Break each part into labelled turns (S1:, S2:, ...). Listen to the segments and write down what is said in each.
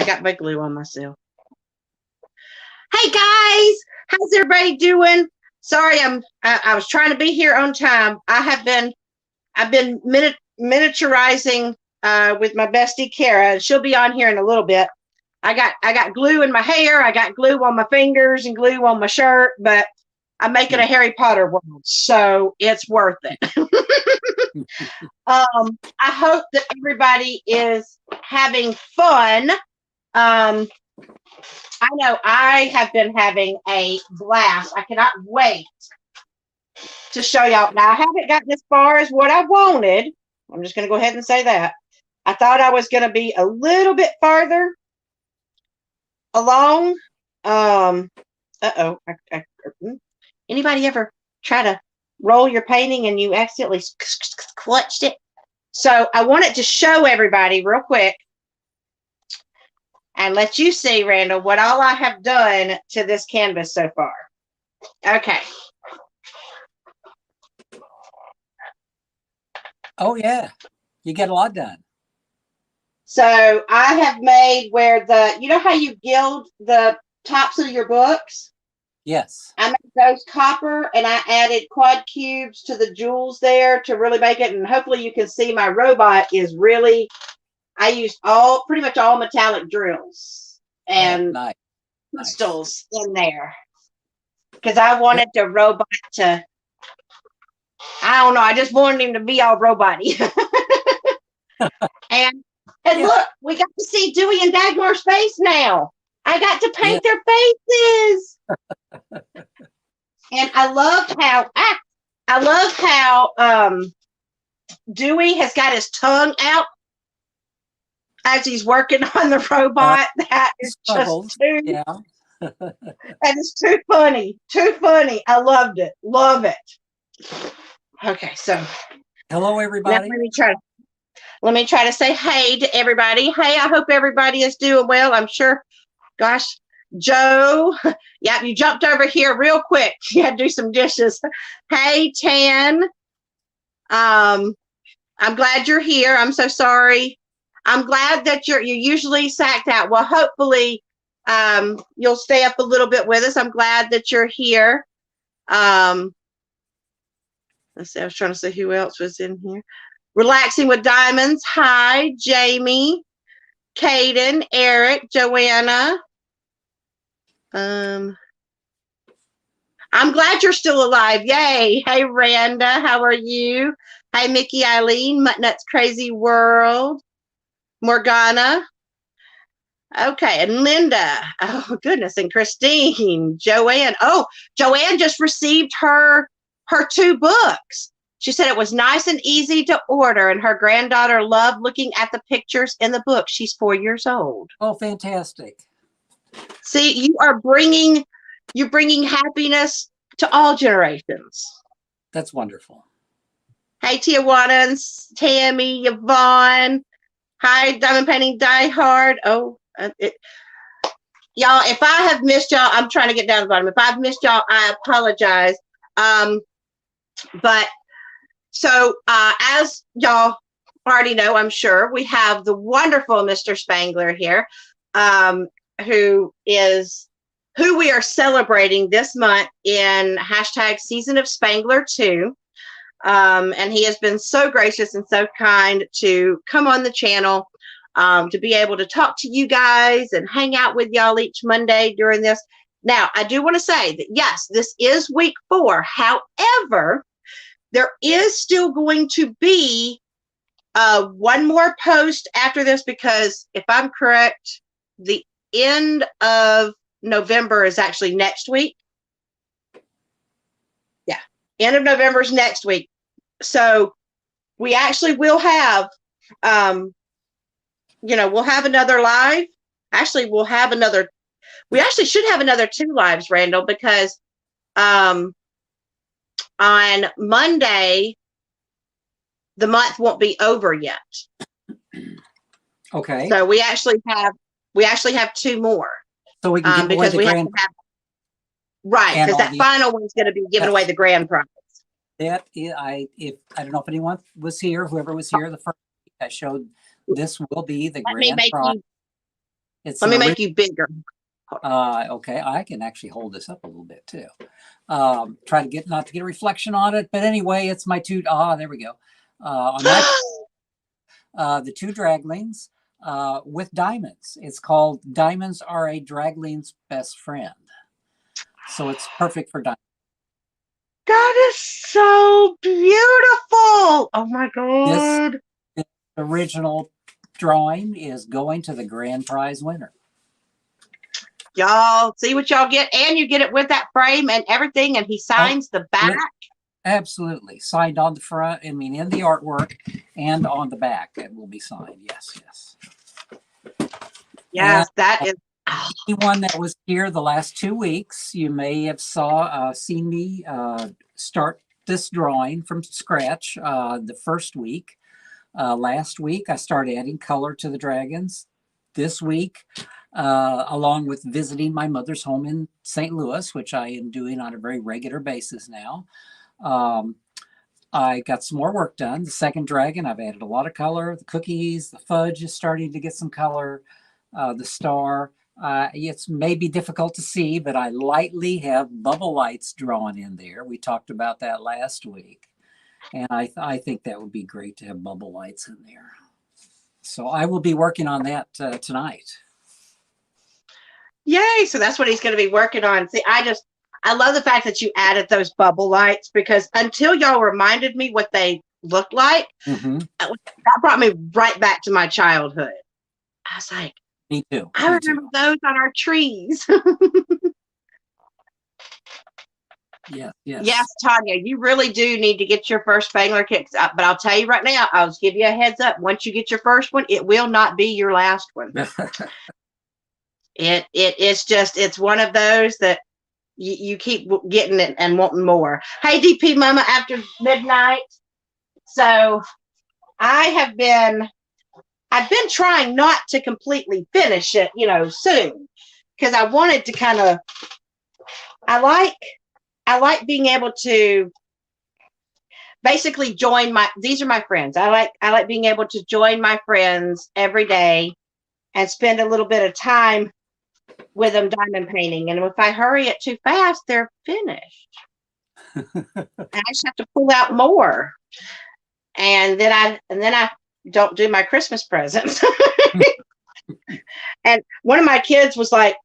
S1: got my glue on myself. Hey guys, how's everybody doing? Sorry, I was trying to be here on time. I've been miniaturizing with my bestie Kara. She'll be on here in a little bit. I got glue in my hair, I got glue on my fingers and glue on my shirt, but I'm making a Harry Potter world, so it's worth it. I hope that everybody is having fun. I know I have been having a blast. I cannot wait to show y'all. Now, I haven't gotten as far as what I wanted. I'm just going to go ahead and say that. I thought I was going to be a little bit farther along. Anybody ever try to roll your painting and you accidentally clutched it? So I wanted to show everybody real quick and let you see, Randall, what all I have done to this canvas so far. Okay.
S2: Oh, yeah. You get a lot done.
S1: So I have made where you know how you gild the tops of your books?
S2: Yes.
S1: I made those copper, and I added quad cubes to the jewels there to really make it. And hopefully you can see my robot is really, I used pretty much all metallic drills and crystals in there. Because I wanted the robot to, I don't know, I just wanted him to be all robot-y. and look, we got to see Dewey and Dagmar's face now. I got to paint their faces. And I love how Dewey has got his tongue out as he's working on the robot. That is just that is too funny. Too funny. I loved it. Love it. Okay, so
S2: hello everybody.
S1: Let me try to say hey to everybody. Hey, I hope everybody is doing well. I'm sure. Gosh, Joe, yeah, you jumped over here real quick. You had to do some dishes. Hey, Tan. I'm glad you're here. I'm so sorry. I'm glad that you're usually sacked out. Well, hopefully you'll stay up a little bit with us. I'm glad that you're here. Let's see, I was trying to see who else was in here. Relaxing with Diamonds. Hi, Jamie, Caden, Eric, Joanna. I'm glad you're still alive. Yay. Hey, Randa, how are you? Hi, Mickey, Eileen, Muttnut's Crazy World. Morgana. Okay, and Linda. Oh, goodness. And Christine. Joanne. Oh, Joanne just received her 2 books. She said it was nice and easy to order, and her granddaughter loved looking at the pictures in the book. She's 4 years old.
S2: Oh, fantastic.
S1: See, you're bringing happiness to all generations.
S2: That's wonderful.
S1: Hey, Tijuana and Tammy, Yvonne. Hi, Diamond Painting Die Hard. Oh, y'all, if I have missed y'all, I'm trying to get down to the bottom. If I've missed y'all, I apologize. But so as y'all already know, I'm sure, we have the wonderful Mr. Spangler here, who we are celebrating this month in hashtag Season of Spangler 2. And he has been so gracious and so kind to come on the channel, to be able to talk to you guys and hang out with y'all each Monday during this. Now, I do want to say that, yes, this is week 4. However, there is still going to be one more post after this, because if I'm correct, the end of November is actually next week. Yeah, end of November is next week. So we actually will have, we'll have another live. Actually, we actually should have another 2 lives, Randall, because on Monday, the month won't be over yet.
S2: Okay.
S1: So we actually have 2 more.
S2: So we can give away the grand prize.
S1: Right, because that final one's going to be giving away the grand prize.
S2: I don't know if anyone was here, whoever was here the first week, I showed this will be the grand prize. It's
S1: Let
S2: an
S1: me make you bigger.
S2: okay, I can actually hold this up a little bit too. Try to get not to get a reflection on it, but anyway, it's my two. There we go. On my the two draglings with diamonds. It's called "Diamonds Are a Dragling's Best Friend," so it's perfect for diamonds.
S1: That is so beautiful. Oh my
S2: This,
S1: God.
S2: this original drawing is going to the grand prize winner.
S1: Y'all see what y'all get, and you get it with that frame and everything, and he signs the back.
S2: Absolutely. Signed on the front, I mean, in the artwork and on the back. It will be signed. Yes, yes.
S1: Yes,
S2: And
S1: that is.
S2: anyone that was here the last 2 weeks, you may have seen me start this drawing from scratch the first week. Last week, I started adding color to the dragons. This week, along with visiting my mother's home in St. Louis, which I am doing on a very regular basis now. I got some more work done. The second dragon, I've added a lot of color. The cookies, the fudge is starting to get some color. The star, it's maybe difficult to see, but I lightly have bubble lights drawn in there. We talked about that last week. And I think that would be great to have bubble lights in there. So I will be working on that tonight.
S1: Yay. So that's what he's going to be working on. See, I love the fact that you added those bubble lights, because until y'all reminded me what they looked like, that brought me right back to my childhood. I was like,
S2: me too.
S1: I remember those on our trees.
S2: Yeah, yes.
S1: Yes, Tanya, you really do need to get your first Spangler kicks up. But I'll tell you right now, I'll just give you a heads up. Once you get your first one, it will not be your last one. It's one of those that you keep getting it and wanting more. Hey, DP Mama, after midnight. So I've been trying not to completely finish it, soon, because I wanted to kind of, I like being able to basically these are my friends. I like being able to join my friends every day and spend a little bit of time with them diamond painting. And if I hurry it too fast, they're finished. And I just have to pull out more. And then I don't do my Christmas presents. And one of my kids was like,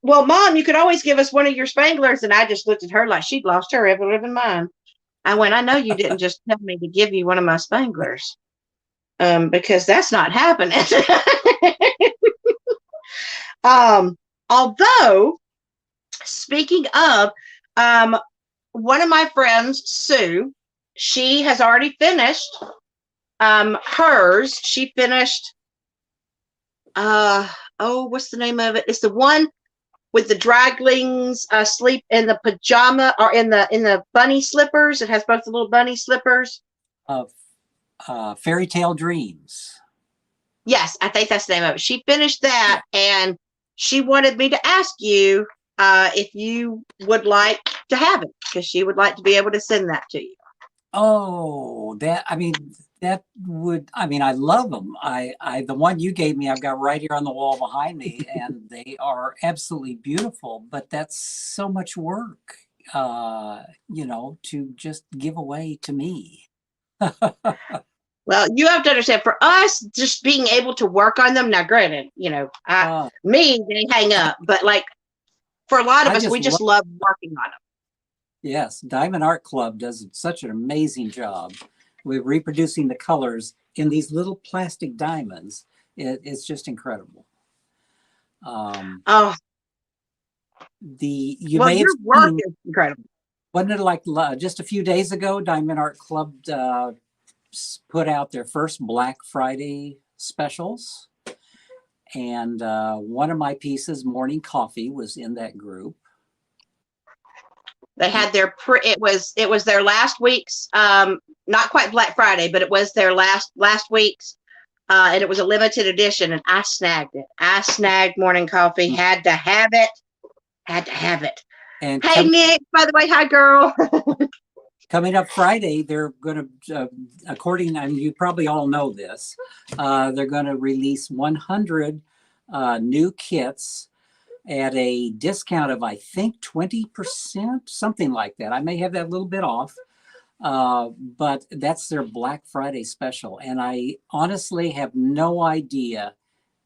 S1: well, Mom, you could always give us one of your Spanglers. And I just looked at her like she'd lost her ever living mind. I went, I know you didn't just tell me to give you one of my Spanglers, because that's not happening. Although, speaking of, one of my friends, Sue, she has already finished hers. She finished, what's the name of it? It's the one with the draglings sleep in the pajama or in the bunny slippers. It has both the little bunny slippers.
S2: Fairy Tale Dreams.
S1: Yes, I think that's the name of it. She finished that, and she wanted me to ask you if you would like to have it, because she would like to be able to send that to you.
S2: Oh, I love them. The one you gave me, I've got right here on the wall behind me, and they are absolutely beautiful, but that's so much work, to just give away to me.
S1: Well, you have to understand, for us, just being able to work on them, now granted, they hang up, but like for a lot of us, we just love working on them.
S2: Yes, Diamond Art Club does such an amazing job with reproducing the colors in these little plastic diamonds. It's just incredible.
S1: Your work is incredible.
S2: Wasn't it like just a few days ago, Diamond Art Club put out their first Black Friday specials, and one of my pieces, Morning Coffee, was in that group.
S1: They had it was their last week's, not quite Black Friday, but it was their last week's, and it was a limited edition, and I snagged it. I snagged Morning Coffee. Had to have it. And hey, Nick, by the way, hi, girl.
S2: Coming up Friday, they're going to, you probably all know this, they're going to release 100 new kits at a discount of, I think, 20%, something like that. I may have that a little bit off, but that's their Black Friday special. And I honestly have no idea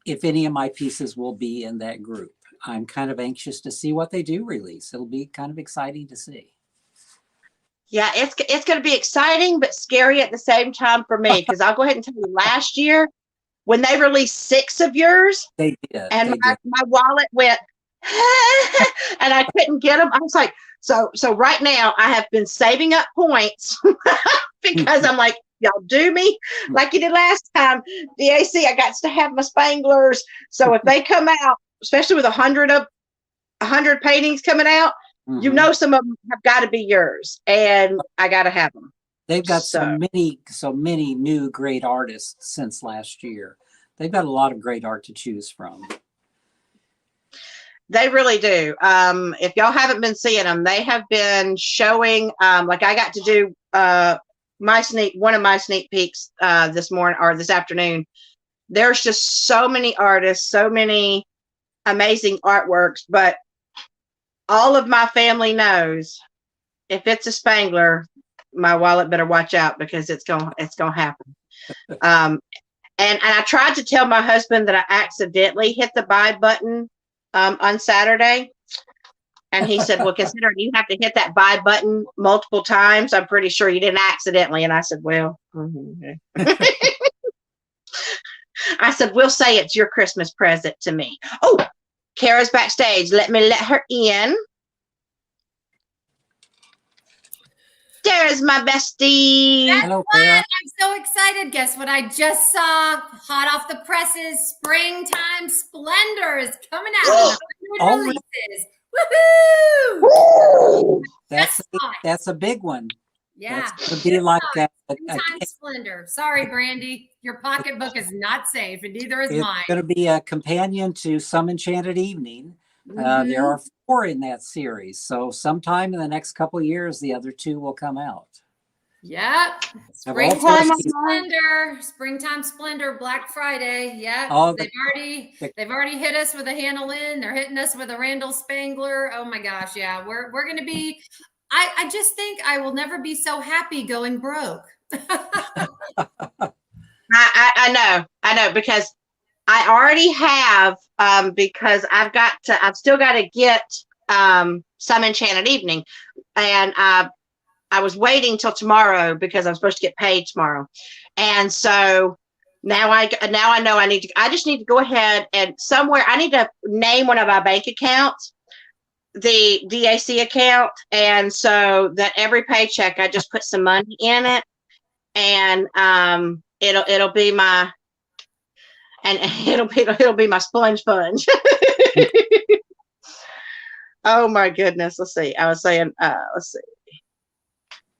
S2: if any of my pieces will be in that group. I'm kind of anxious to see what they do release. It'll be kind of exciting to see.
S1: Yeah, it's going to be exciting, but scary at the same time for me, because I'll go ahead and tell you, last year when they released 6 of yours,
S2: They did.
S1: and
S2: They did.
S1: my wallet went, and I couldn't get them. I was like, so right now I have been saving up points because I'm like, y'all do me like you did last time. DAC, I got to have my Spanglers. So if they come out, especially with 100 paintings coming out, you know, some of them have got to be yours, and I got to have them.
S2: They've got so many new great artists since last year. They've got a lot of great art to choose from.
S1: They really do. If y'all haven't been seeing them, they have been showing. Like I got to do one of my sneak peeks this morning or this afternoon. There's just so many artists, so many amazing artworks, but all of my family knows if it's a Spangler, my wallet better watch out, because it's gonna happen. And I tried to tell my husband that I accidentally hit the buy button on Saturday, and he said, "Well, considering you have to hit that buy button multiple times, I'm pretty sure you didn't accidentally." And I said, "Well," I said, "We'll say it's your Christmas present to me." Oh, Kara's backstage. Let me let her in. There's my bestie.
S3: Hello, Kara. I'm so excited. Guess what I just saw? Hot off the presses, Springtime Splendor is coming out. 100 releases. Woohoo!
S2: That's a big one.
S3: Yeah.
S2: That's gonna be like that.
S3: Springtime Splendor. Sorry, Brandy. Your pocketbook is not safe, and neither is mine.
S2: It's going to be a companion to Some Enchanted Evening. There are 4 in that series. So sometime in the next couple of years, the other 2 will come out.
S3: Yep. Springtime Splendor, Black Friday. Yep.
S2: Oh,
S3: they've already hit us with a Handle In. They're hitting us with a Randal Spangler. Oh my gosh. Yeah. We're going to be, I just think I will never be so happy going broke.
S1: I know, because I already have, because I've still got to get Some Enchanted Evening, and I was waiting till tomorrow because I'm supposed to get paid tomorrow, and so now I know I just need to go ahead and somewhere I need to name one of my bank accounts, the DAC account, and so that every paycheck I just put some money in it, and it'll be my sponge. Oh my goodness. Let's see. I was saying, let's see.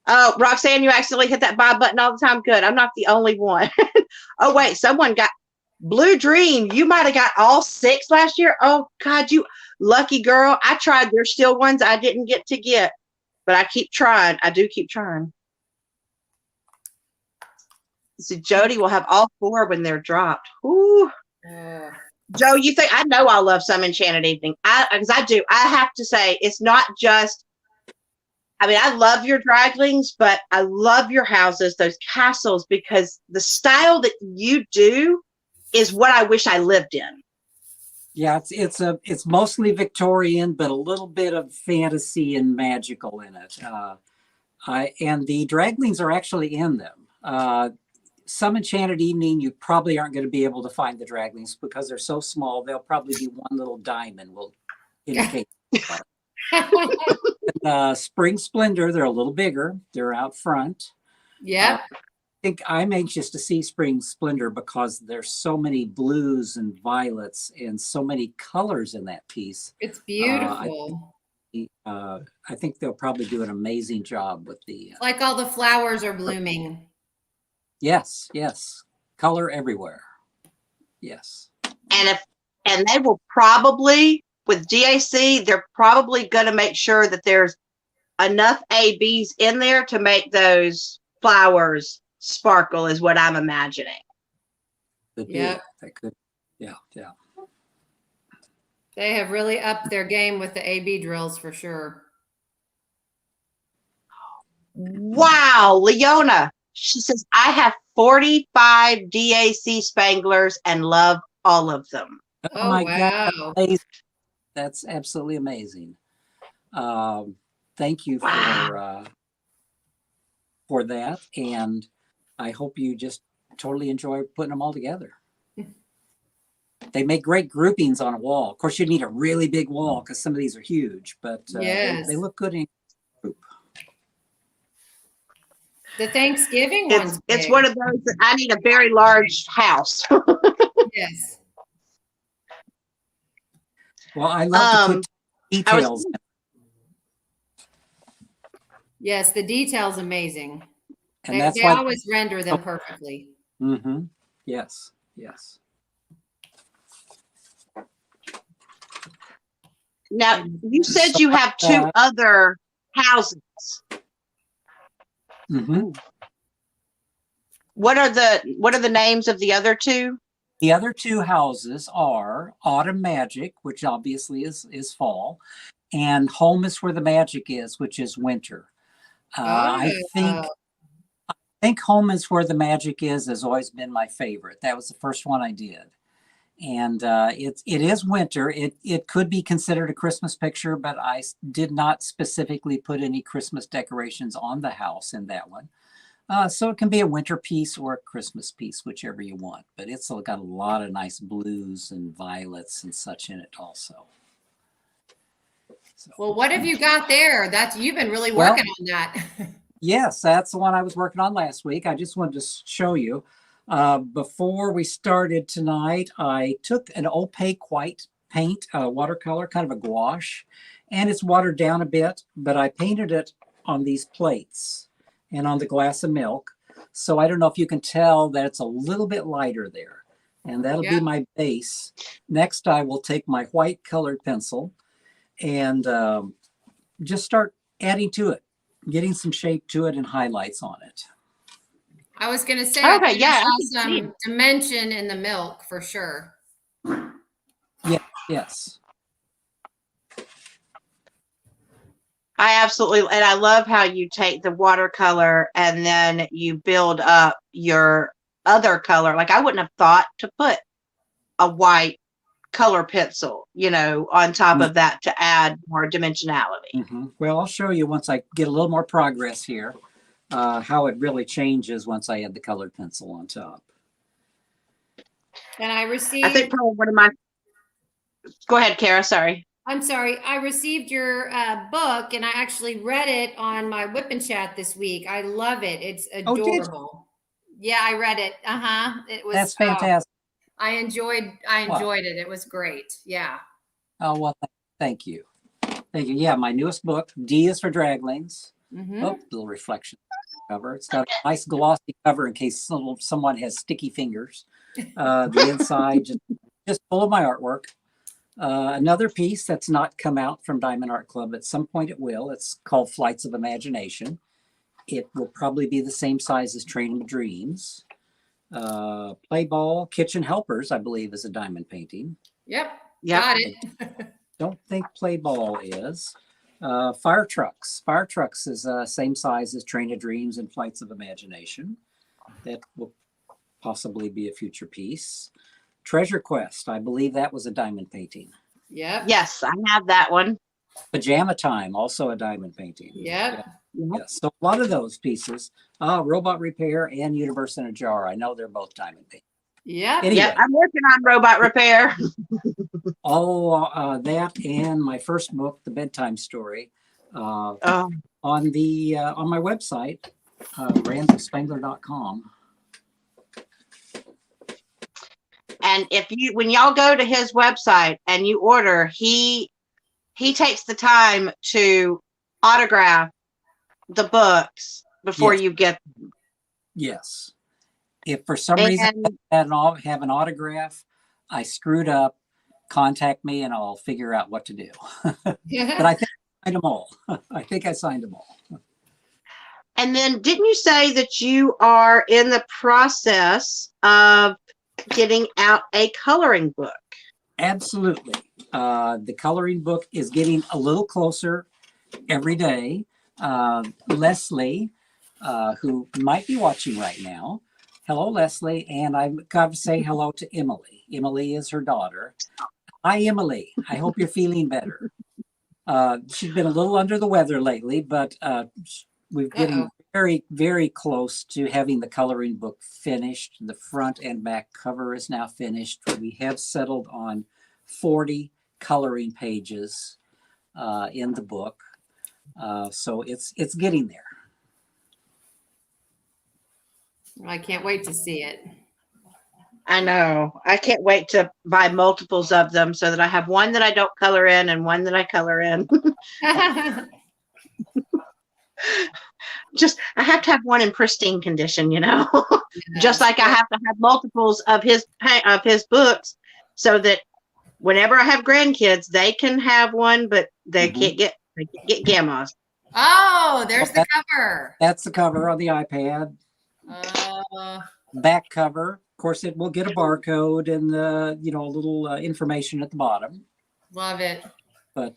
S1: Oh, Roxanne, you accidentally hit that buy button all the time. Good. I'm not the only one. Oh, wait, someone got Blue Dream. You might have got all 6 last year. Oh God, you lucky girl. I tried. There's still ones I didn't get to get, but I keep trying. I do keep trying. So Jody will have all 4 when they're dropped. Ooh. Joe, you think I know I'll love Some Enchanted Evening. Because I do. I have to say, it's not just, I mean, I love your draglings, but I love your houses, those castles, because the style that you do is what I wish I lived in.
S2: Yeah, it's mostly Victorian, but a little bit of fantasy and magical in it. And the draglings are actually in them. Some Enchanted Evening, you probably aren't going to be able to find the draglings because they're so small. They'll probably be one little diamond will indicate. Spring Splendor, they're a little bigger. They're out front.
S3: Yeah.
S2: I think I'm anxious to see Spring Splendor because there's so many blues and violets and so many colors in that piece.
S3: It's beautiful.
S2: I think they'll probably do an amazing job with the.
S3: Like all the flowers are blooming.
S2: Yes. Color everywhere. Yes.
S1: And they will probably, with DAC, they're probably going to make sure that there's enough ABs in there to make those flowers sparkle, is what I'm imagining.
S2: Yeah. That could. Yeah.
S3: They have really upped their game with the AB drills for sure.
S1: Wow, Leona. She says, I have 45 DAC Spanglers and love all of them.
S2: Oh my God, that's
S3: Wow.
S2: amazing. That's absolutely amazing. Thank you
S1: Wow.
S2: for that, and I hope you just totally enjoy putting them all together. They make great groupings on a wall. Of course, you need a really big wall because some of these are huge, but
S3: Yes.
S2: they look good in group.
S3: The Thanksgiving one's
S1: It's
S3: big.
S1: one of those that I need a very large house.
S3: Yes.
S2: Well, I love to put details.
S3: Yes, the detail's amazing.
S2: And
S3: They,
S2: that's
S3: they
S2: why.
S3: always render them perfectly.
S2: Mm-hmm. Yes. Yes.
S1: Now, you said you have two other houses.
S2: Mm-hmm.
S1: What are the names of the other two?
S2: The other two houses are Autumn Magic, which obviously is fall, and Home is Where the Magic Is, which is winter. I think Home is Where the Magic Is has always been my favorite. That was the first one I did. And it is winter. It could be considered a Christmas picture, but I did not specifically put any Christmas decorations on the house in that one. So it can be a winter piece or a Christmas piece, whichever you want. But it's got a lot of nice blues and violets and such in it also. So,
S3: well, what have you got there? You've been really working on that.
S2: Yes, that's the one I was working on last week. I just wanted to show you. Before we started tonight, I took an opaque white paint, watercolor, kind of a gouache, and it's watered down a bit, but I painted it on these plates and on the glass of milk. So I don't know if you can tell that it's a little bit lighter there, and that'll be my base. Next, I will take my white colored pencil and just start adding to it, getting some shape to it and highlights on it.
S3: I was going to say,
S1: Okay,
S3: I saw some dimension in the milk for sure.
S2: Yes.
S1: I absolutely, and I love how you take the watercolor and then you build up your other color. Like I wouldn't have thought to put a white color pencil, on top of that to add more dimensionality.
S2: Mm-hmm. Well, I'll show you once I get a little more progress here, how it really changes once I add the colored pencil on top.
S3: And I
S1: think probably one of my, go ahead, Kara, sorry.
S3: I'm sorry. I received your book and I actually read it on my Whip and Chat this week. I love it. It's adorable. Yeah, I read it. It was.
S2: That's fantastic.
S3: I enjoyed it. It was great. Yeah.
S2: Oh, well, thank you. Thank you. Yeah, my newest book, D is for Draglings.
S3: Mm-hmm.
S2: Oh, little reflection cover. It's got a nice glossy cover in case someone has sticky fingers. The inside just full of my artwork. Another piece that's not come out from Diamond Art Club. At some point it will. It's called Flights of Imagination. It will probably be the same size as Train of Dreams. Play Ball, Kitchen Helpers, I believe, is a diamond painting.
S3: Yep. Got it.
S2: Don't think Play Ball is. Fire Trucks. Fire Trucks is same size as Train of Dreams and Flights of Imagination. That will possibly be a future piece. Treasure Quest, I believe that was a diamond painting.
S3: Yep.
S1: Yes, I have that one.
S2: Pajama Time, also a diamond painting.
S3: Yep.
S2: Yes. So a lot of those pieces. Robot Repair and Universe in a Jar. I know they're both diamond paintings.
S3: Yep.
S2: Anyway,
S1: Yeah, I'm working on Robot Repair.
S2: That and my first book, The Bedtime Story, on my website, randalspangler.com.
S1: And when y'all go to his website and you order, he takes the time to autograph the books before you get them.
S2: Yes. If for some reason I have an autograph, I screwed up, contact me and I'll figure out what to do. But I think I signed them all. I think I signed them all.
S1: And then didn't you say that you are in the process of getting out a coloring book?
S2: Absolutely. The coloring book is getting a little closer every day. Leslie, who might be watching right now. Hello, Leslie. And I've got to say hello to Emily. Emily is her daughter. Hi, Emily. I hope you're feeling better. She's been a little under the weather lately, but we're getting very, very close to having the coloring book finished. The front and back cover is now finished. We have settled on 40 coloring pages in the book. So it's getting there.
S3: I can't wait to see it.
S1: I know. I can't wait to buy multiples of them so that I have one that I don't color in and one that I color in. Just, I have to have one in pristine condition, you know, just like I have to have multiples of his books so that whenever I have grandkids, they can have one, but they can't get gammas.
S3: Oh, there's the cover.
S2: That's the cover on the iPad. Back cover. Of course, it will get a barcode and a little information at the bottom.
S3: Love it.
S2: But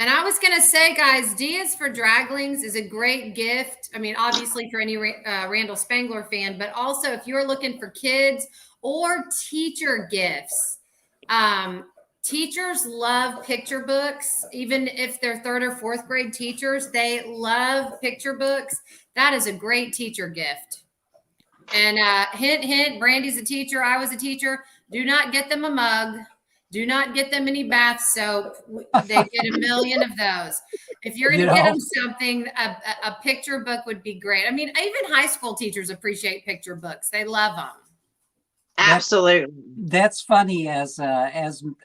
S3: and I was going to say, guys, Dias for Draglings is a great gift. I mean, obviously for any Randal Spangler fan, but also if you're looking for kids or teacher gifts. Teachers love picture books. Even if they're 3rd or 4th grade teachers, they love picture books. That is a great teacher gift. And hint, hint, Brandy's a teacher. I was a teacher. Do not get them a mug. Do not get them any bath soap. They get a million of those. If you're going to get them something, a picture book would be great. I mean, even high school teachers appreciate picture books. They love them.
S1: Absolutely.
S2: That's funny, as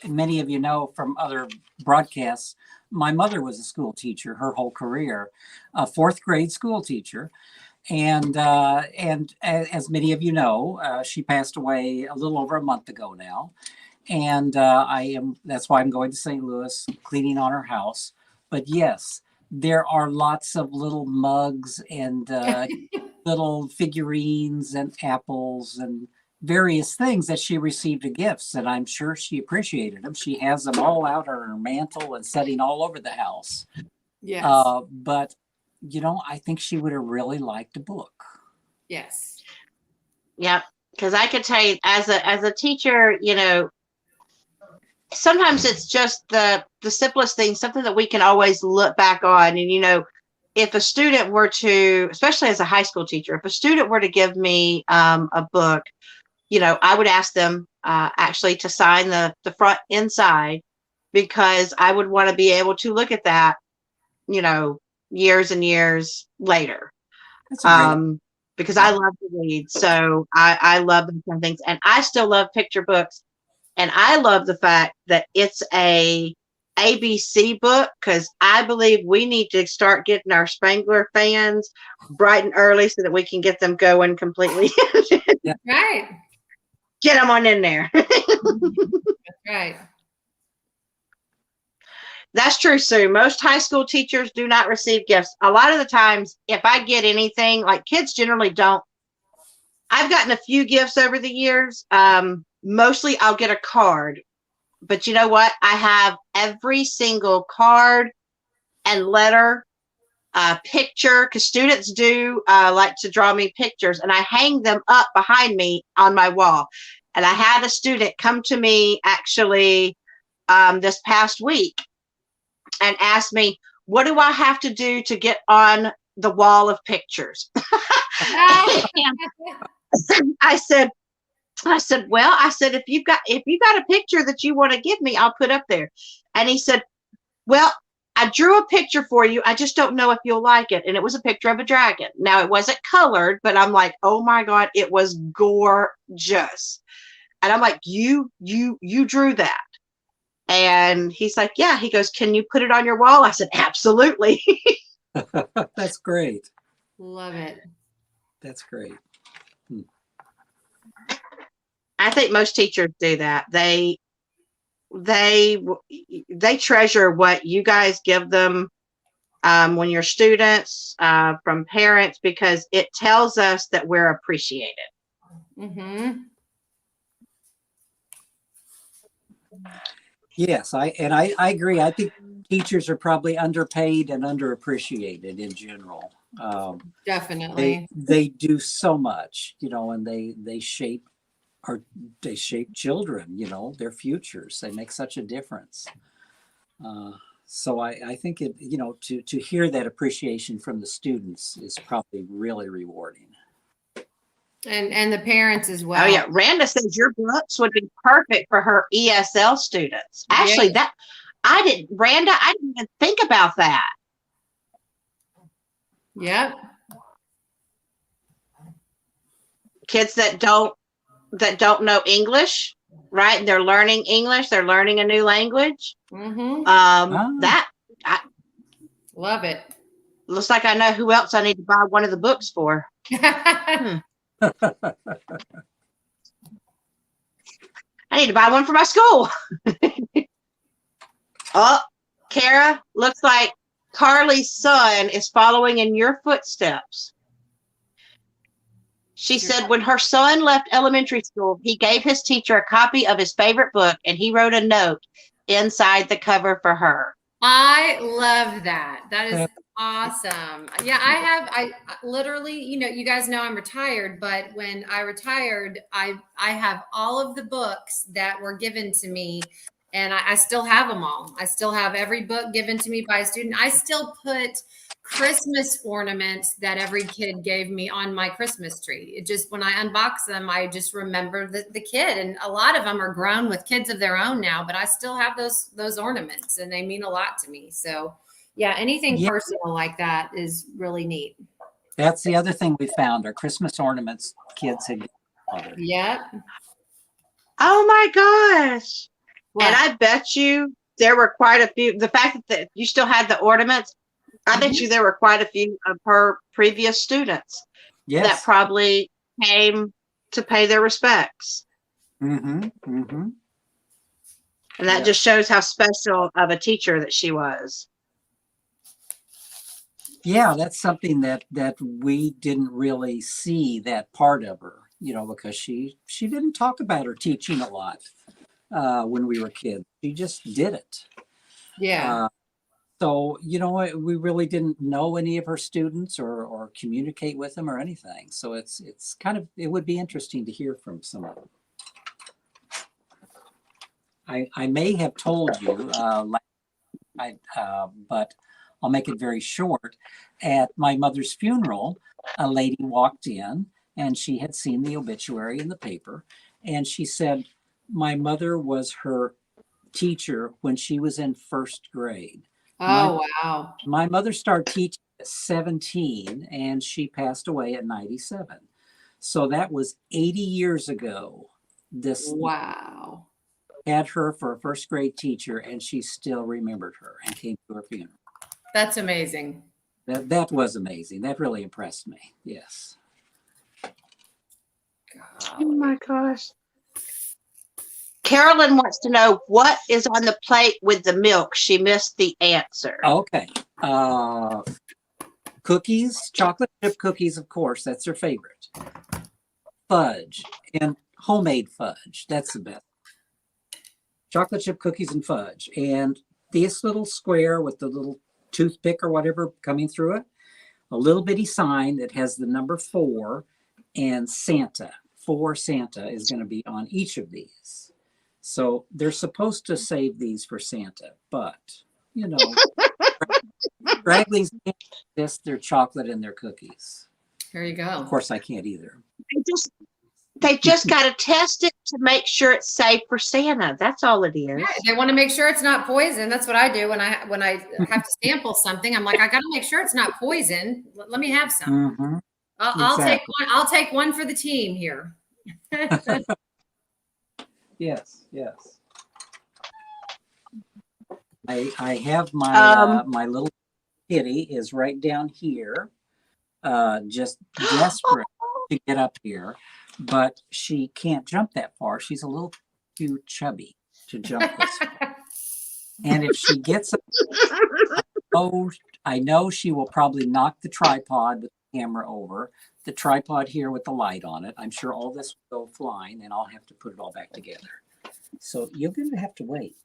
S2: many of you know from other broadcasts. My mother was a school teacher her whole career, a 4th grade school teacher. And as many of you know, she passed away a little over a month ago now. And that's why I'm going to St. Louis, cleaning on her house. But yes, there are lots of little mugs and little figurines and apples and various things that she received as gifts. And I'm sure she appreciated them. She has them all out on her mantle and setting all over the house.
S3: Yes.
S2: But I think she would have really liked a book.
S3: Yes.
S1: Yep. Because I could tell you, as a teacher, sometimes it's just the simplest thing, something that we can always look back on. And, if a student were to, especially as a high school teacher, if a student were to give me a book, I would ask them actually to sign the front inside, because I would want to be able to look at that, years and years later. Because I love to read. So I love those kind of things. And I still love picture books. And I love the fact that it's a ABC book, because I believe we need to start getting our Spangler fans bright and early so that we can get them going completely.
S3: Yeah. Right.
S1: Get them on in there.
S3: That's right.
S1: That's true, Sue. Most high school teachers do not receive gifts. A lot of the times, if I get anything, like kids generally don't. I've gotten a few gifts over the years. Mostly I'll get a card. But you know what? I have every single card and letter, picture, because students do like to draw me pictures, and I hang them up behind me on my wall. And I had a student come to me actually this past week and asked me, what do I have to do to get on the wall of pictures? I said, well, if you got a picture that you want to give me, I'll put up there. And he said, well, I drew a picture for you. I just don't know if you'll like it. And it was a picture of a dragon. Now, it wasn't colored, but I'm like, oh my God, it was gorgeous. And I'm like, you drew that. And he's like, yeah. He goes, can you put it on your wall? I said, absolutely.
S2: That's great.
S3: Love it.
S2: That's great.
S1: I think most teachers do that. They treasure what you guys give them when you're students, from parents, because it tells us that we're appreciated.
S3: Mm-hmm.
S2: Yes, I agree. I think teachers are probably underpaid and underappreciated in general.
S3: Definitely.
S2: They do so much, and they shape they shape children, their futures. They make such a difference. So I think it, to hear that appreciation from the students is probably really rewarding.
S3: And the parents as well.
S1: Oh yeah, Randa says your books would be perfect for her ESL students. Actually,
S3: Yeah.
S1: Randa, I didn't even think about that.
S3: Yep.
S1: Kids that don't know English, right? And they're learning English. They're learning a new language. That
S3: Love it.
S1: looks like I know who else I need to buy one of the books for. I need to buy one for my school. Oh, Kara, looks like Carly's son is following in your footsteps. She said when her son left elementary school, he gave his teacher a copy of his favorite book and he wrote a note inside the cover for her.
S3: I love that. That is awesome. Yeah, I literally, you guys know I'm retired, but when I retired, I have all of the books that were given to me, and I still have them all. I still have every book given to me by a student. I still put Christmas ornaments that every kid gave me on my Christmas tree. It just, when I unbox them, I just remember the kid, and a lot of them are grown with kids of their own now, but I still have those ornaments, and they mean a lot to me. So yeah, anything personal like that is really neat.
S2: That's the other thing we found, our Christmas ornaments kids had.
S3: Yep.
S1: Oh my gosh. What? And I bet you there were quite a few, the fact that you still had the ornaments, I bet you there were quite a few of her previous students that probably came to pay their respects. And that just shows how special of a teacher that she was.
S2: Yeah, that's something that we didn't really see, that part of her, because she didn't talk about her teaching a lot when we were kids. She just did it.
S3: Yeah.
S2: So, we really didn't know any of her students or communicate with them or anything. So it's kind of, it would be interesting to hear from some of them. I may have told you, but I'll make it very short. At my mother's funeral, a lady walked in and she had seen the obituary in the paper. And she said, my mother was her teacher when she was in first grade.
S3: Oh, wow.
S2: My mother started teaching at 17 and she passed away at 97. So that was 80 years ago.
S3: Wow.
S2: Had her for a first grade teacher and she still remembered her and came to her funeral.
S3: That's amazing.
S2: That was amazing. That really impressed me. Yes.
S1: Oh my gosh. Carolyn wants to know what is on the plate with the milk. She missed the answer.
S2: Okay. Cookies, chocolate chip cookies, of course. That's her favorite. Fudge and homemade fudge. That's the best. Chocolate chip cookies and fudge. And this little square with the little toothpick or whatever coming through it. A little bitty sign that has the number 4 and Santa. 4 Santa is going to be on each of these. So they're supposed to save these for Santa, but Ragley's can't resist their chocolate and their cookies.
S3: There you go.
S2: Of course, I can't either.
S1: They just got to test it to make sure it's safe for Santa. That's all it is.
S3: Yeah, they want to make sure it's not poison. That's what I do when I have to sample something. I'm like, I got to make sure it's not poison. Let me have some. I'll take one for the team here.
S2: Yes. I have my my little kitty is right down here, just desperate to get up here, but she can't jump that far. She's a little too chubby to jump this far. And if she gets up, I know she will probably knock the tripod with the camera over. The tripod here with the light on it. I'm sure all this will go flying and I'll have to put it all back together. So you're going to have to wait.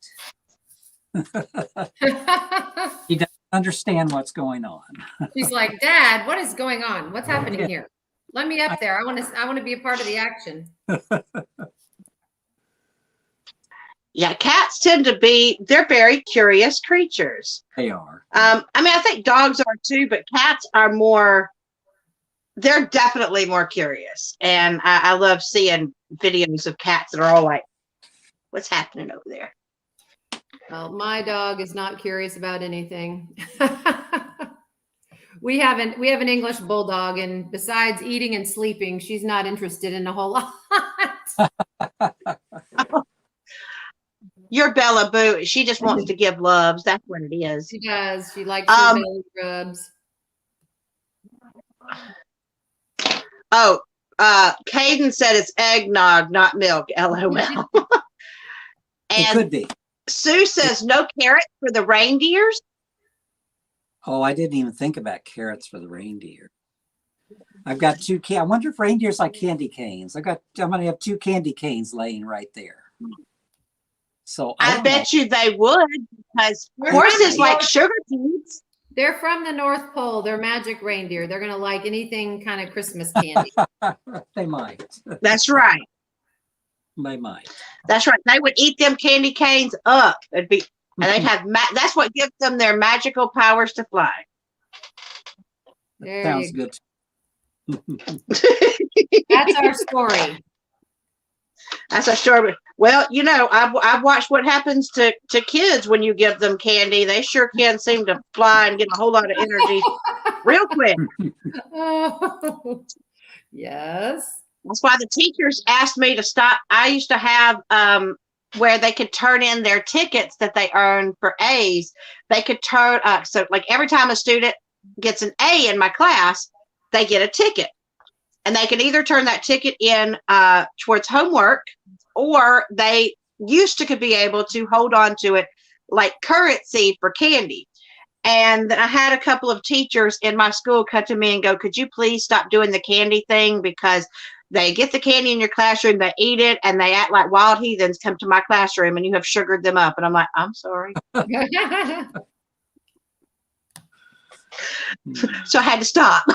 S2: He doesn't understand what's going on.
S3: She's like, Dad, what is going on? What's happening
S2: Yeah.
S3: here? Let me up there. I want to be a part of the action.
S1: Yeah, cats tend to be, they're very curious creatures.
S2: They are.
S1: I mean, I think dogs are too, but cats are more, they're definitely more curious. And I love seeing videos of cats that are all like, what's happening over there?
S3: Well, my dog is not curious about anything. We have an English bulldog, and besides eating and sleeping, she's not interested in a whole lot.
S1: Your Bella Boo, she just wants to give loves. That's what it is.
S3: She does. She likes her belly rubs.
S1: Oh, Caden said it's eggnog, not milk. LOL.
S2: It
S1: And
S2: could be.
S1: Sue says no carrots for the reindeers.
S2: Oh, I didn't even think about carrots for the reindeer. I've got two. I wonder if reindeers like candy canes. I'm going to have 2 candy canes laying right there. So
S1: I bet you they would, because horses like sugar cubes.
S3: They're from the North Pole. They're magic reindeer. They're going to like anything kind of Christmas candy.
S2: They might.
S1: That's right.
S2: They might.
S1: That's right. They would eat them candy canes up. It'd be, and they'd have. That's what gives them their magical powers to fly.
S3: There
S2: Sounds
S3: you
S2: good.
S3: That's our story.
S1: That's a story. Well, you know, I've watched what happens to kids when you give them candy. They sure can seem to fly and get a whole lot of energy real quick.
S3: Oh, yes.
S1: That's why the teachers asked me to stop. I used to have where they could turn in their tickets that they earned for A's. They could turn so like every time a student gets an A in my class, they get a ticket. And they can either turn that ticket in towards homework, or they could be able to hold on to it like currency for candy. And I had a couple of teachers in my school come to me and go, could you please stop doing the candy thing? Because they get the candy in your classroom, they eat it, and they act like wild heathens, come to my classroom, and you have sugared them up. And I'm like, I'm sorry. So I had to stop.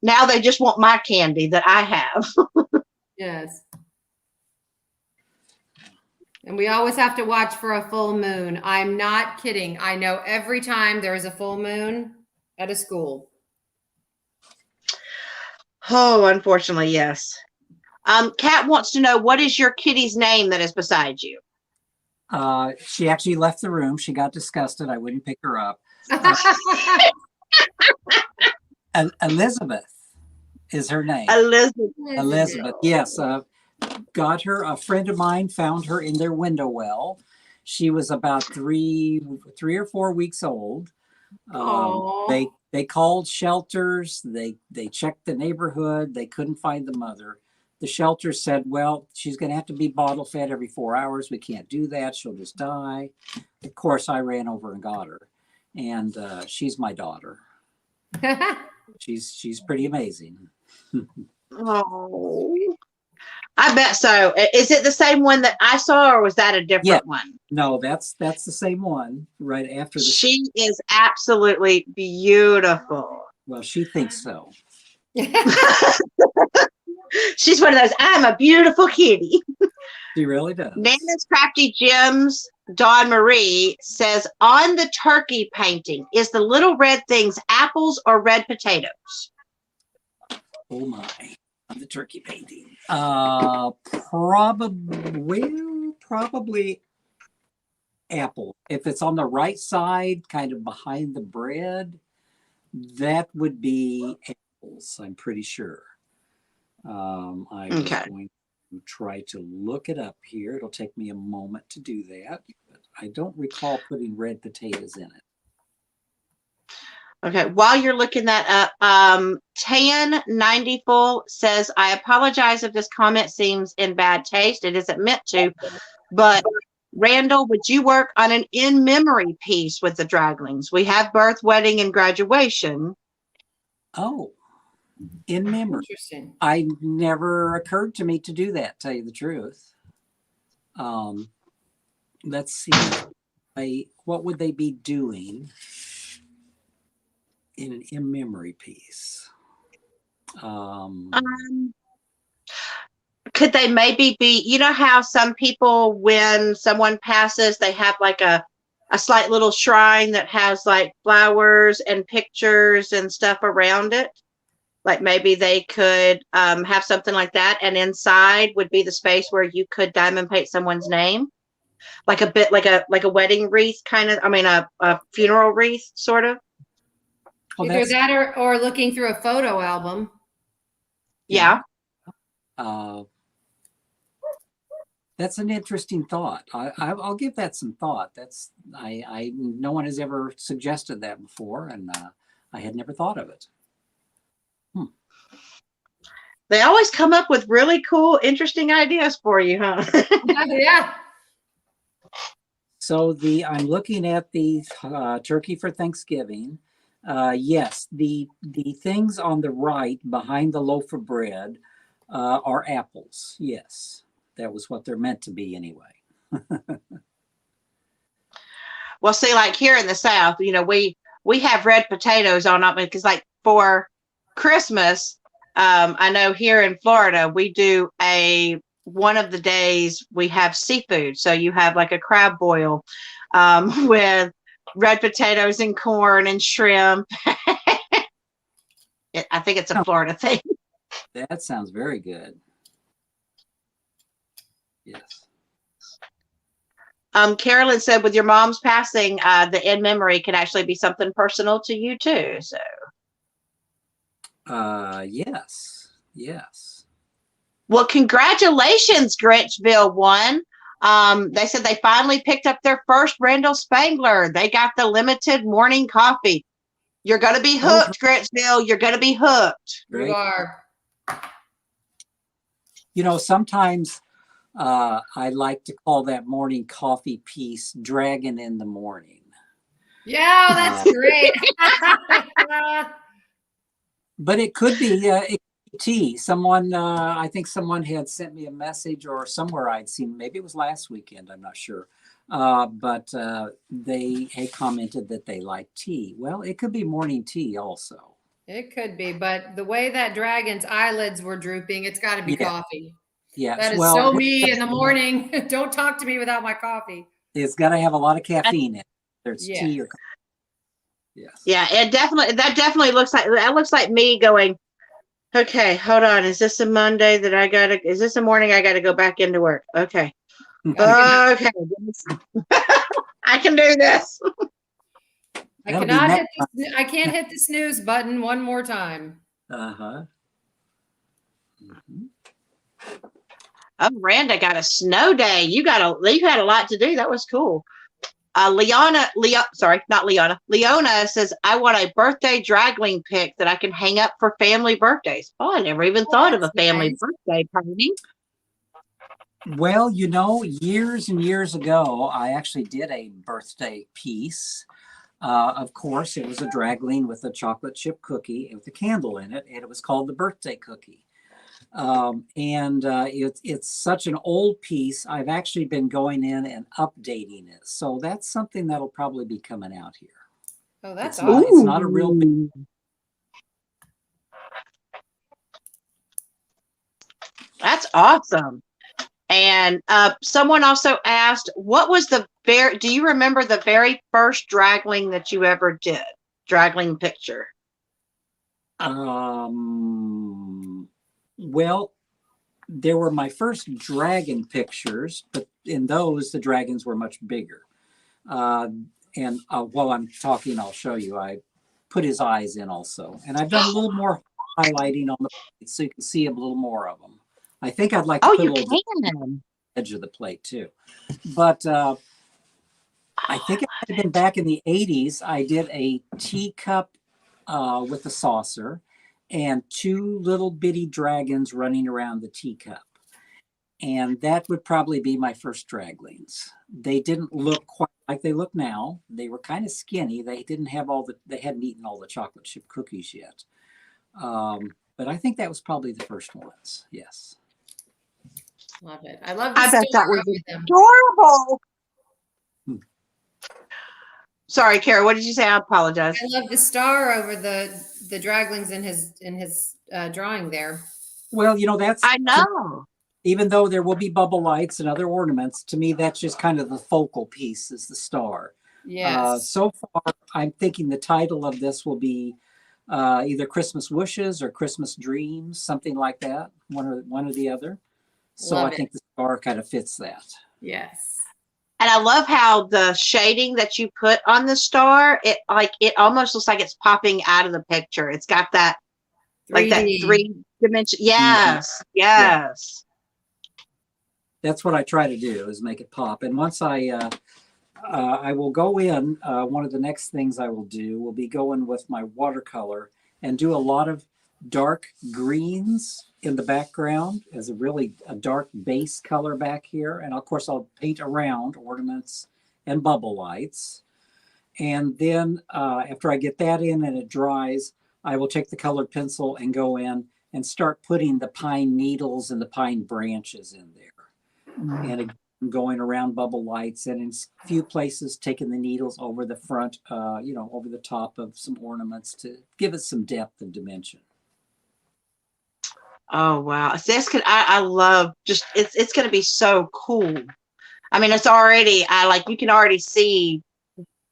S1: Now they just want my candy that I have.
S3: Yes. And we always have to watch for a full moon. I'm not kidding. I know every time there is a full moon at a school.
S1: Oh, unfortunately, yes. Kat wants to know, what is your kitty's name that is beside you?
S2: She actually left the room. She got disgusted. I wouldn't pick her up. Elizabeth is her name. Elizabeth. Yes. Got her. A friend of mine found her in their window well. She was about three or 4 weeks old. They called shelters. They checked the neighborhood. They couldn't find the mother. The shelter said, well, she's going to have to be bottle fed every 4 hours. We can't do that. She'll just die. Of course, I ran over and got her. And she's my daughter. She's pretty amazing.
S1: Oh, I bet so. Is it the same one that I saw, or was that a different one?
S2: No, that's the same one right after the.
S1: She is absolutely beautiful.
S2: Well, she thinks so.
S1: She's one of those, I'm a beautiful kitty.
S2: She really does.
S1: Nana's Crafty Gems, Dawn Marie says, on the turkey painting, is the little red things apples or red potatoes?
S2: Oh my. On the turkey painting. Probably apple. If it's on the right side, kind of behind the bread, that would be apples, I'm pretty sure. I'm going to try to look it up here. It'll take me a moment to do that, but I don't recall putting red potatoes in it.
S1: Okay, while you're looking that up, Tan90full says, I apologize if this comment seems in bad taste. It isn't meant to, but Randall, would you work on an in-memory piece with the Draglings? We have birth, wedding, and graduation.
S2: Oh, in memory.
S3: Interesting.
S2: I never occurred to me to do that, tell you the truth. Let's see. What would they be doing in an in-memory piece?
S1: Could they maybe be, you know how some people, when someone passes, they have like a slight little shrine that has like flowers and pictures and stuff around it? Like maybe they could have something like that, and inside would be the space where you could diamond paint someone's name, like a bit like a wedding wreath kind of. I mean, a funeral wreath sort of.
S2: Oh,
S3: Either that or looking through a photo album.
S1: Yeah.
S2: That's an interesting thought. I'll give that some thought. That's no one has ever suggested that before, and I had never thought of it.
S1: They always come up with really cool, interesting ideas for you, huh?
S3: Yeah.
S2: So I'm looking at the turkey for Thanksgiving. Yes, the things on the right behind the loaf of bread are apples. Yes, that was what they're meant to be anyway.
S1: Well, see, like here in the South, you know, we have red potatoes on it because, like, for Christmas, I know here in Florida we do one of the days we have seafood. So you have like a crab boil with red potatoes and corn and shrimp. I think it's a Florida thing.
S2: That sounds very good. Yes.
S1: Carolyn said, with your mom's passing, the in memory can actually be something personal to you too. So.
S2: Yes.
S1: Well, congratulations, Grinchville won. They said they finally picked up their first Randal Spangler. They got the limited morning coffee. You're going to be hooked, Grinchville. You're going to be hooked.
S3: You are.
S2: You know, sometimes I like to call that morning coffee piece Dragon in the Morning.
S3: Yeah, that's great.
S2: But it could be tea. Someone, I think someone had sent me a message, or somewhere I'd seen, maybe it was last weekend, I'm not sure. But they had commented that they like tea. Well, it could be morning tea also.
S3: It could be, but the way that dragon's eyelids were drooping, it's got to be coffee.
S2: Yeah,
S3: that is so me in the morning. Don't talk to me without my coffee.
S2: It's got to have a lot of caffeine in it. There's tea or coffee. Yes.
S1: Yeah, that definitely looks like me going, okay, hold on. Is this a Monday that is this a morning I gotta go back into work? Okay. Okay. I can do this.
S3: I can't hit the snooze button one more time.
S2: Uh-huh.
S1: Mm-hmm. Oh, Miranda got a snow day. You had a lot to do. That was cool. Leona says, I want a birthday dragling pic that I can hang up for family birthdays. Oh, I never even thought of a family birthday party.
S2: Well, you know, years and years ago, I actually did a birthday piece. Of course, it was a dragling with a chocolate chip cookie with a candle in it, and it was called the birthday cookie. It's such an old piece. I've actually been going in and updating it. So that's something that'll probably be coming out here.
S3: Oh, that's
S2: awesome. It's not a real big.
S1: That's awesome. And someone also asked, do you remember the very first dragling that you ever did? Dragling picture?
S2: Well, there were my first dragon pictures, but in those, the dragons were much bigger. And while I'm talking, I'll show you. I put his eyes in also. And I've done a little more highlighting on the plate so you can see a little more of them. I think I'd like to put a little edge of the plate too. But I think it might have been back in the 80s. I did a teacup with a saucer and two little bitty dragons running around the teacup. And that would probably be my first draglings. They didn't look quite like they look now. They were kind of skinny. They didn't have they hadn't eaten all the chocolate chip cookies yet. But I think that was probably the first ones. Yes.
S3: Love it. I love the
S1: I bet
S3: star
S1: that was
S3: over them.
S1: adorable. Sorry, Kara, what did you say? I apologize.
S3: I love the star over the draglings in his drawing there.
S2: Well, you know,
S1: I know.
S2: even though there will be bubble lights and other ornaments, to me, that's just kind of the focal piece is the star.
S3: Yes.
S2: So far, I'm thinking the title of this will be either Christmas Wishes or Christmas Dreams, something like that, one or the other. So
S3: Love
S2: I think the star kind of fits that.
S3: Yes.
S1: And I love how the shading that you put on the star, it almost looks like it's popping out of the picture. It's got that
S3: 3D.
S1: like that 3 dimension. Yes, yes.
S2: That's what I try to do is make it pop. And once I will go in, one of the next things I will do will be go in with my watercolor and do a lot of dark greens in the background as a dark base color back here. And of course, I'll paint around ornaments and bubble lights. And then after I get that in and it dries, I will take the colored pencil and go in and start putting the pine needles and the pine branches in there. And again, going around bubble lights and in a few places taking the needles over the front, over the top of some ornaments to give it some depth and dimension.
S1: Oh wow. I love just it's gonna be so cool. I mean, it's already you can already see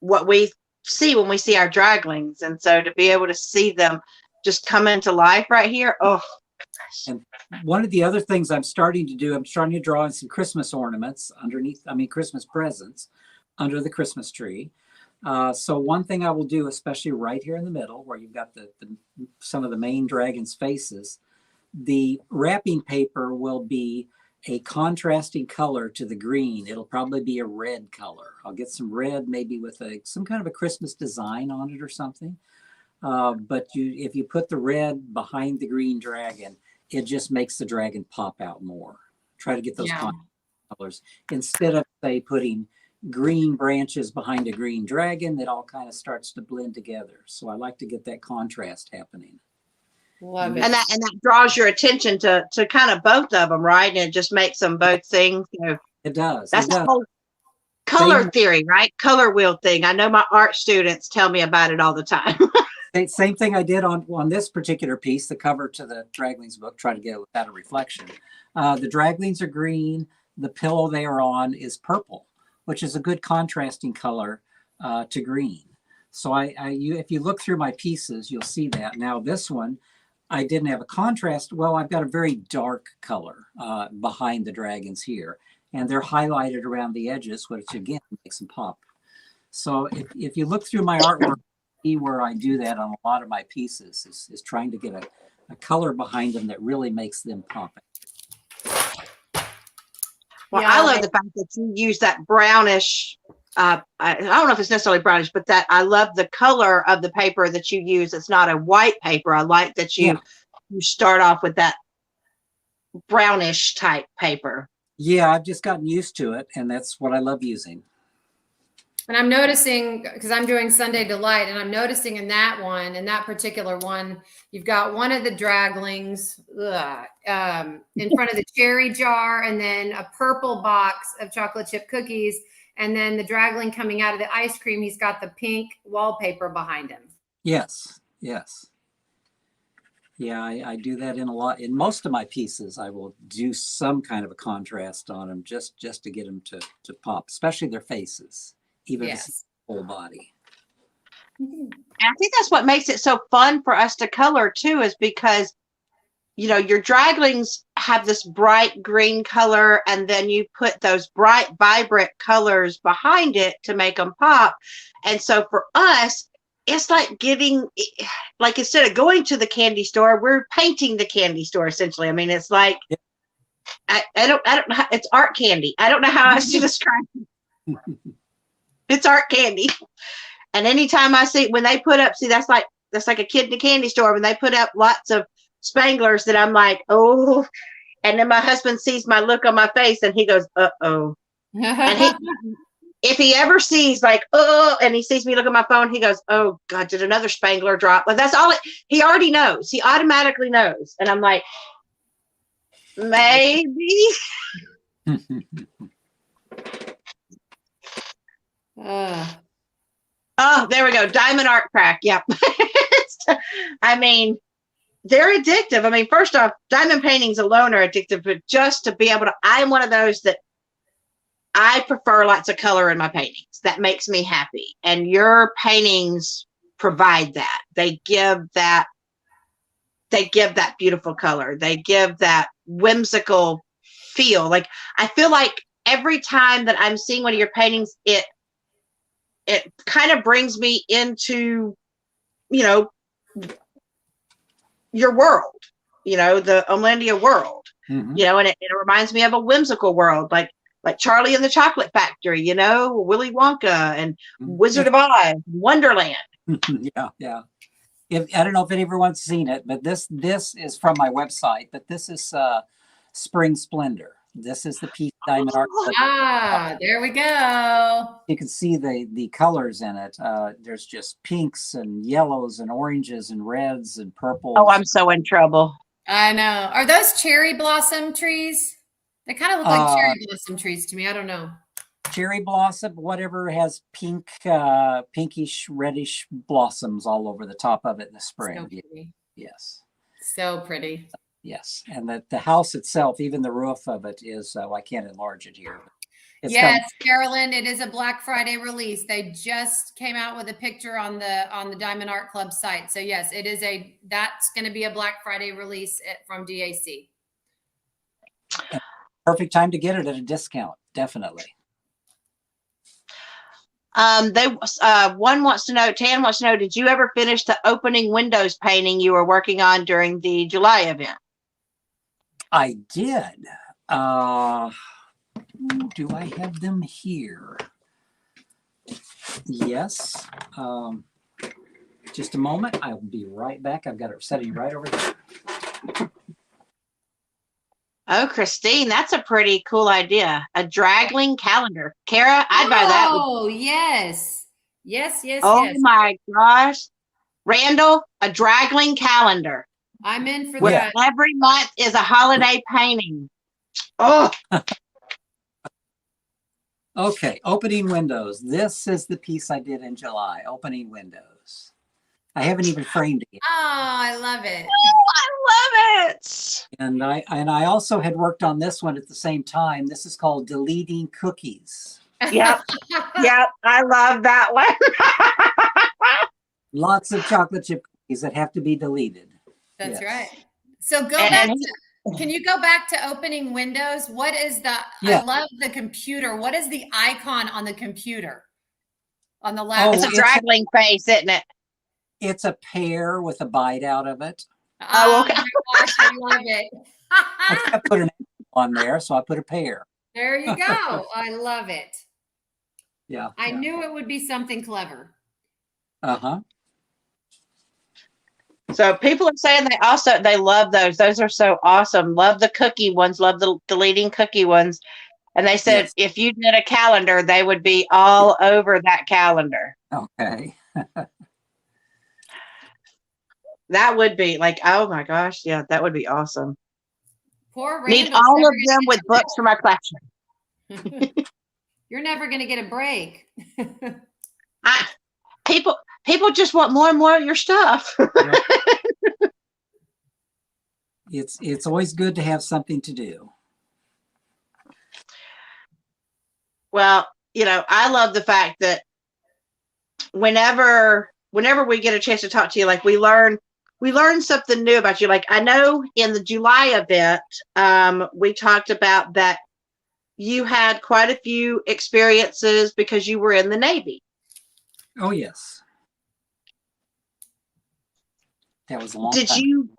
S1: what we see when we see our draglings. And so to be able to see them just come into life right here, oh.
S2: And one of the other things I'm starting to do, I'm starting to draw in some Christmas ornaments Christmas presents under the Christmas tree. So one thing I will do, especially right here in the middle where you've got some of the main dragon's faces, the wrapping paper will be a contrasting color to the green. It'll probably be a red color. I'll get some red, maybe with some kind of a Christmas design on it or something. But if you put the red behind the green dragon, it just makes the dragon pop out more. Try to get those colors instead of, say, putting green branches behind a green dragon. That all kind of starts to blend together. So I like to get that contrast happening.
S3: Love it.
S1: And that draws your attention to kind of both of them, right? And it just makes them both sing.
S2: It does.
S1: That's the whole color theory, right? Color wheel thing. I know my art students tell me about it all the time.
S2: Same thing I did on this particular piece, the cover to the Draglings book, try to get without a reflection. The Draglings are green. The pillow they are on is purple, which is a good contrasting color to green. So if you look through my pieces, you'll see that. Now this one, I didn't have a contrast. Well, I've got a very dark color behind the dragons here, and they're highlighted around the edges, which again makes them pop. So if you look through my artwork, where I do that on a lot of my pieces is trying to get a color behind them that really makes them pop.
S1: Well, yeah, I love the fact that you use that brownish, I don't know if it's necessarily brownish, but that I love the color of the paper that you use. It's not a white paper. I like that you start off with that brownish type paper.
S2: Yeah, I've just gotten used to it, and that's what I love using.
S3: And I'm noticing, because I'm doing Sunday Delight, and I'm noticing in that particular one, you've got one of the draglings in front of the cherry jar, and then a purple box of chocolate chip cookies, and then the dragling coming out of the ice cream, he's got the pink wallpaper behind him.
S2: Yes, yes. Yeah, I do that in most of my pieces. I will do some kind of a contrast on them just to get them to pop, especially their faces. Even the whole body.
S1: And I think that's what makes it so fun for us to color too, is because, your draglings have this bright green color, and then you put those bright, vibrant colors behind it to make them pop. And so for us, it's like instead of going to the candy store, we're painting the candy store essentially. I mean, it's like, I don't know how, it's art candy. I don't know how else to describe it. It's art candy. And anytime I see when they put up, that's like a kid in a candy store when they put up lots of Spanglers, that I'm like, oh. And then my husband sees my look on my face and he goes, uh-oh. And if he ever sees and he sees me look at my phone, he goes, oh God, did another Spangler drop? Like that's all he already knows. He automatically knows. And I'm like, Maybe. Oh, there we go. Diamond art crack. Yep. I mean, they're addictive. I mean, first off, diamond paintings alone are addictive, but just to be able to, I'm one of those that I prefer lots of color in my paintings. That makes me happy. And your paintings provide that. They give that beautiful color. They give that whimsical feel. Like, I feel like every time that I'm seeing one of your paintings, it kind of brings me into, you know, your world, you know, the Omlandia world, you know, and it reminds me of a whimsical world, like Charlie and the Chocolate Factory, you know, Willy Wonka and Wizard of Oz, Wonderland.
S2: Yeah. I don't know if anyone's seen it, but this is from my website, but this is Spring Splendor. This is the piece diamond art.
S3: There we go.
S2: You can see the colors in it. There's just pinks and yellows and oranges and reds and purples.
S1: Oh, I'm so in trouble.
S3: I know. Are those cherry blossom trees? They kind of look like cherry blossom trees to me. I don't know.
S2: Cherry blossom, whatever has pink, pinkish, reddish blossoms all over the top of it in the spring.
S3: So pretty.
S2: Yes.
S3: So pretty.
S2: Yes. And the house itself, even the roof of it is, I can't enlarge it here.
S3: Yes, Carolyn, it is a Black Friday release. They just came out with a picture on the Diamond Art Club site. So yes, that's going to be a Black Friday release from DAC.
S2: Perfect time to get it at a discount. Definitely.
S1: One wants to know, Tan wants to know, did you ever finish the opening windows painting you were working on during the July event?
S2: I did. Do I have them here? Yes. Just a moment. I'll be right back. I've got it setting right over there.
S1: Oh, Christine, that's a pretty cool idea. A dragling calendar. Kara, I'd buy that.
S3: Oh, yes. Yes.
S1: Oh my gosh. Randall, a dragling calendar.
S3: I'm in for
S1: where
S3: that.
S1: every month is a holiday painting. Oh.
S2: Okay, opening windows. This is the piece I did in July, opening windows. I haven't even framed it yet.
S3: Oh, I love it.
S1: I love it.
S2: And I also had worked on this one at the same time. This is called Deleting Cookies.
S1: Yep. Yep. I love that one.
S2: Lots of chocolate chip cookies that have to be deleted.
S3: That's right. So can you go back to opening windows? What is I love the computer. What is the icon on the computer? On the left?
S1: It's a dragling face, isn't it?
S2: It's a pear with a bite out of it.
S3: Oh, okay. My gosh, I love it.
S2: I can't put an apple on there, so I put a pear.
S3: There you go. I love it.
S2: Yeah.
S3: I knew it would be something clever.
S2: Uh-huh.
S1: So people are saying they love those. Those are so awesome. Love the cookie ones. Love the deleting cookie ones. And they said if you did a calendar, they would be all over that calendar.
S2: Okay.
S1: That would be like, oh my gosh, yeah, that would be awesome.
S3: Poor Randall.
S1: Need all of them with books for my collection.
S3: You're never going to get a break.
S1: People just want more and more of your stuff.
S2: It's always good to have something to do.
S1: Well, I love the fact that whenever we get a chance to talk to you, like we learn something new about you. Like I know in the July event, we talked about that you had quite a few experiences because you were in the Navy.
S2: Oh yes. That was a long time.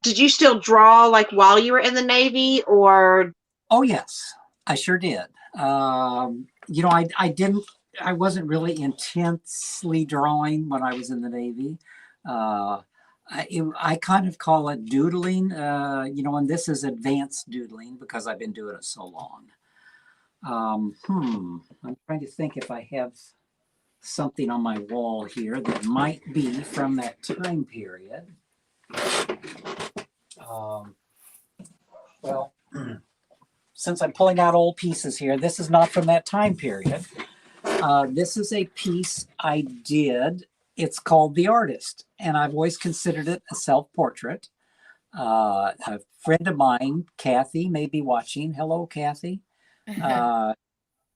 S1: Did you still draw like while you were in the Navy or?
S2: Oh yes, I sure did. I wasn't really intensely drawing when I was in the Navy. I kind of call it doodling, and this is advanced doodling because I've been doing it so long. I'm trying to think if I have something on my wall here that might be from that time period. Well, since I'm pulling out old pieces here, this is not from that time period. This is a piece I did. It's called The Artist, and I've always considered it a self-portrait. A friend of mine, Kathy, may be watching. Hello, Kathy.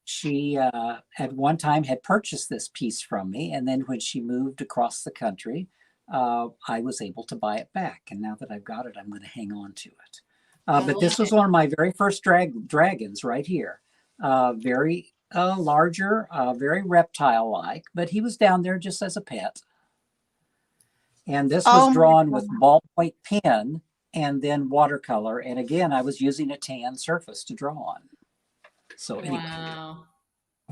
S2: She at one time had purchased this piece from me, and then when she moved across the country, I was able to buy it back. And now that I've got it, I'm going to hang on to it. But this was one of my very first dragons right here. Very larger, very reptile-like, but he was down there just as a pet. And this was drawn with ballpoint pen and then watercolor. And again, I was using a tan surface to draw on. So anyway.
S3: Wow.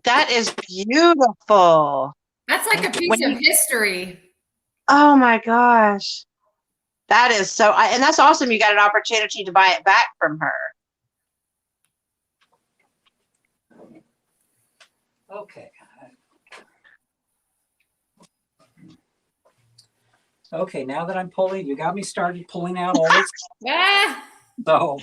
S1: That is beautiful.
S3: That's like a piece of history.
S1: Oh my gosh. That is so, and that's awesome. You got an opportunity to buy it back from her.
S2: Okay. Okay, now that I'm pulling, you got me started pulling out all this. So.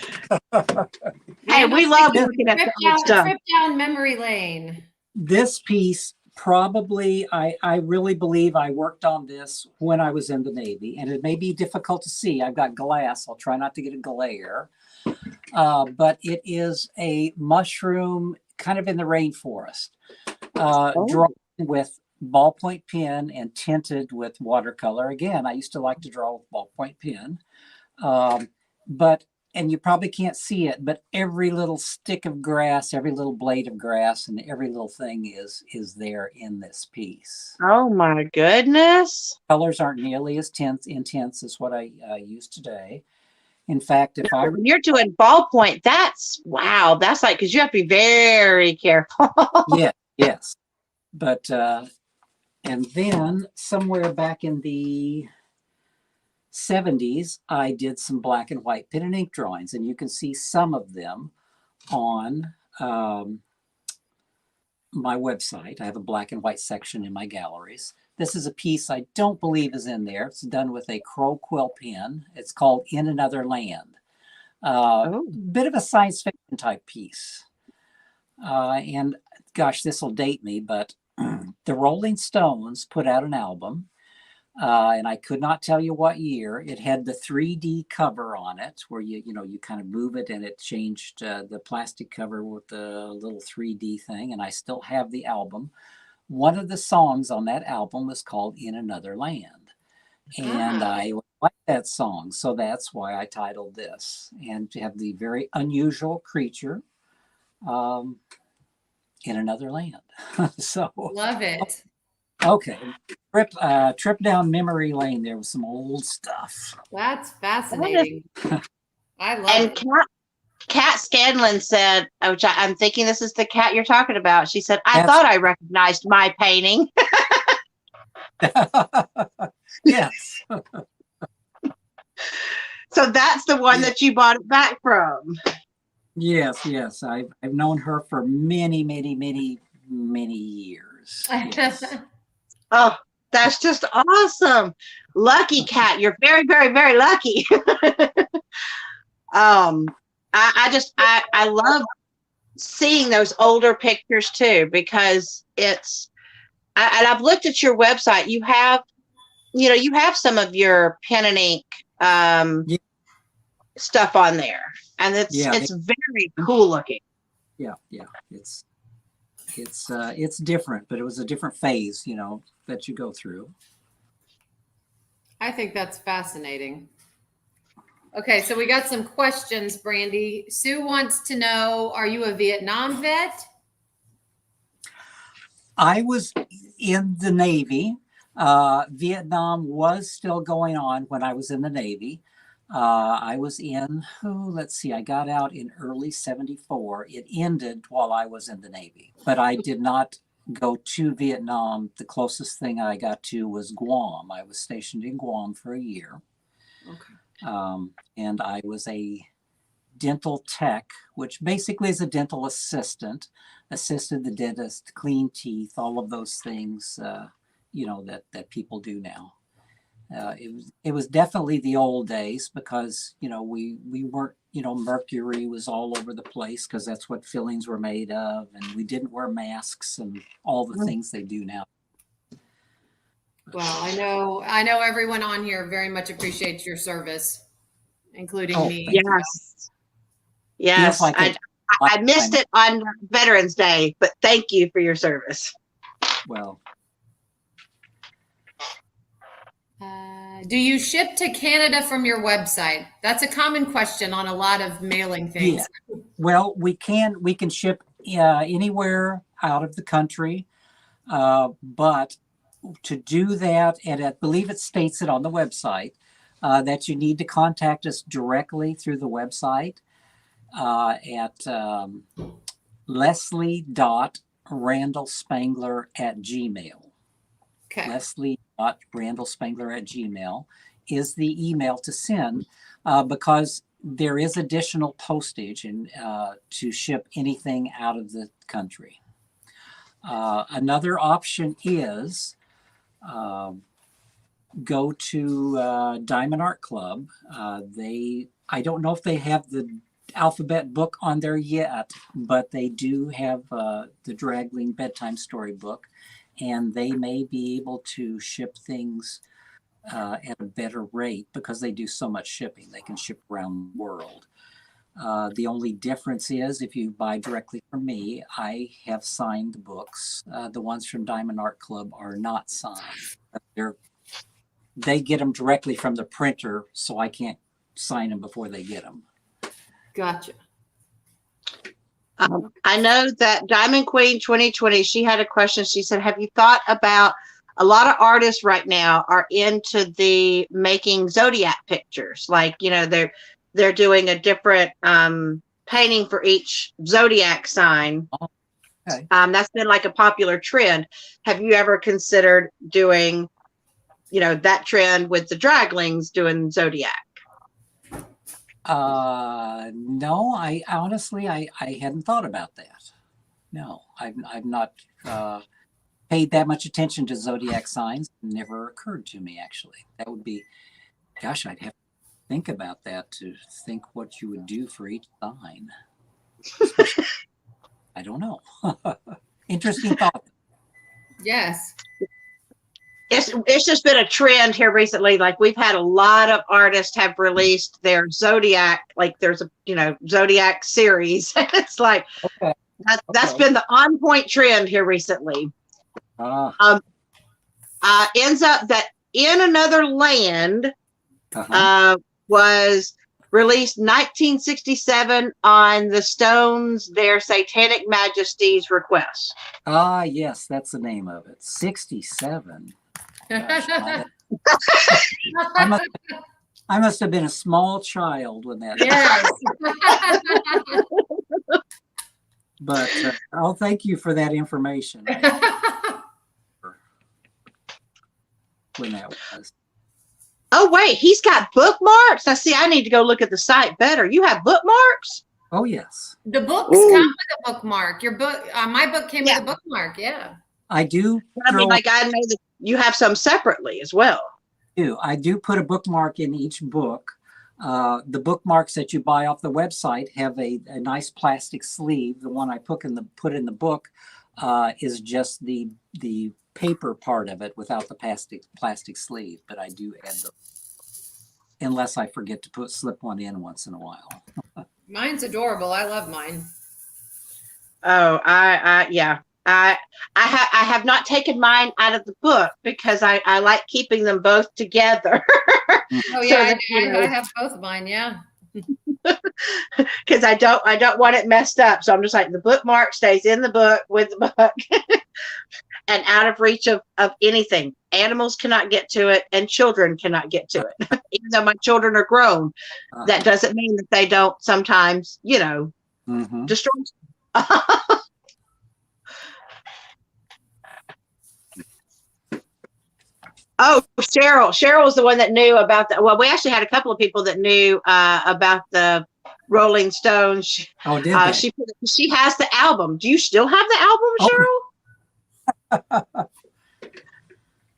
S1: Hey, we love looking at that stuff.
S3: Trip down memory lane.
S2: This piece, probably, I really believe I worked on this when I was in the Navy, and it may be difficult to see. I've got glass. I'll try not to get a glare. But it is a mushroom kind of in the rainforest, drawn with ballpoint pen and tinted with watercolor. Again, I used to like to draw with ballpoint pen. And you probably can't see it, but every little stick of grass, every little blade of grass, and every little thing is there in this piece.
S1: Oh my goodness.
S2: Colors aren't nearly as intense as what I use today. In fact,
S1: when you're doing ballpoint, that's wow. That's like, because you have to be very careful.
S2: Yes. But, and then somewhere back in the 70s, I did some black and white pen and ink drawings, and you can see some of them on my website. I have a black and white section in my galleries. This is a piece I don't believe is in there. It's done with a crow quill pen. It's called In Another Land. Bit of a science fiction type piece. And gosh, this will date me, but the Rolling Stones put out an album. And I could not tell you what year. It had the 3D cover on it, where you kind of move it, and it changed the plastic cover with the little 3D thing. And I still have the album. One of the songs on that album was called In Another Land, and I like that song, so that's why I titled this. And to have the very unusual creature in another land. So
S3: love it.
S2: Okay, trip down memory lane. There was some old stuff.
S3: That's fascinating. I love it.
S1: Kat Scanlon said, which I'm thinking this is the cat you're talking about. She said, I thought I recognized my painting.
S2: Yes.
S1: So that's the one that you bought it back from.
S2: Yes. I've known her for many, many, many, many years. Yes.
S1: Oh, that's just awesome. Lucky Cat. You're very, very, very lucky. I love seeing those older pictures too, because and I've looked at your website. You have some of your pen and ink stuff on there, and it's very cool looking.
S2: Yeah. It's different, but it was a different phase, that you go through.
S3: I think that's fascinating. Okay, so we got some questions, Brandy. Sue wants to know, are you a Vietnam vet?
S2: I was in the Navy. Vietnam was still going on when I was in the Navy. I was in, let's see, I got out in early 74. It ended while I was in the Navy, but I did not go to Vietnam. The closest thing I got to was Guam. I was stationed in Guam for a year. Okay. And I was a dental tech, which basically is a dental assistant, assisted the dentist, clean teeth, all of those things, that people do now. It was definitely the old days, because we weren't mercury was all over the place because that's what fillings were made of, and we didn't wear masks and all the things they do now.
S3: Well, I know everyone on here very much appreciates your service, including me.
S1: Yes. Yes.
S2: Feels like
S1: I missed it on Veterans Day, but thank you for your service.
S2: Well,
S3: Do you ship to Canada from your website? That's a common question on a lot of mailing things.
S2: yeah. Well, we can ship anywhere out of the country, but to do that, and I believe it states it on the website, that you need to contact us directly through the website at leslie.randalspangler@gmail.
S3: Okay.
S2: leslie.randalspangler@gmail is the email to send, because there is additional postage and to ship anything out of the country. Another option is go to Diamond Art Club. I don't know if they have the alphabet book on there yet, but they do have the Dragling Bedtime Story book, and they may be able to ship things at a better rate because they do so much shipping. They can ship around the world. The only difference is if you buy directly from me, I have signed the books. The ones from Diamond Art Club are not signed. They get them directly from the printer, so I can't sign them before they get them.
S3: Gotcha.
S1: I know that Diamond Queen 2020, she had a question. She said, have you thought about, a lot of artists right now are into the making Zodiac pictures. Like, they're doing a different painting for each Zodiac sign.
S2: Okay.
S1: That's been like a popular trend. Have you ever considered doing, that trend with the Draglings doing Zodiac?
S2: No, I honestly, I hadn't thought about that. No, I've not paid that much attention to Zodiac signs. It never occurred to me, actually. That would be, gosh, I'd have to think about that to think what you would do for each sign. I don't know. Interesting thought.
S3: Yes.
S1: It's just been a trend here recently. Like, we've had a lot of artists have released their Zodiac, like there's a Zodiac series. It's like that's been the on point trend here recently. Ends up that In Another Land was released 1967 on the Stones' Their Satanic Majesty's request.
S2: Yes, that's the name of it. 67. Gosh, I must have been a small child when that.
S3: Yes.
S2: But thank you for that information. When that was.
S1: Oh wait, he's got bookmarks. I need to go look at the site better. You have bookmarks?
S2: Oh yes.
S3: The books come with a bookmark. Your book, my book came with a bookmark. Yeah.
S2: I do.
S1: I know that you have some separately as well.
S2: I do put a bookmark in each book. The bookmarks that you buy off the website have a nice plastic sleeve. The one I put in the book is just the paper part of it without the plastic sleeve. But I do add those, unless I forget to slip one in once in a while.
S3: Mine's adorable. I love mine.
S1: Oh, yeah. I have not taken mine out of the book because I like keeping them both together.
S3: Oh yeah, I have both of mine. Yeah.
S1: Because I don't want it messed up. So I'm just like, the bookmark stays in the book with the book and out of reach of anything. Animals cannot get to it and children cannot get to it. Even though my children are grown, that doesn't mean that they don't sometimes, destroy. Oh, Cheryl was the one that knew about that. Well, we actually had a couple of people that knew about the Rolling Stones. She has the album. Do you still have the album, Cheryl?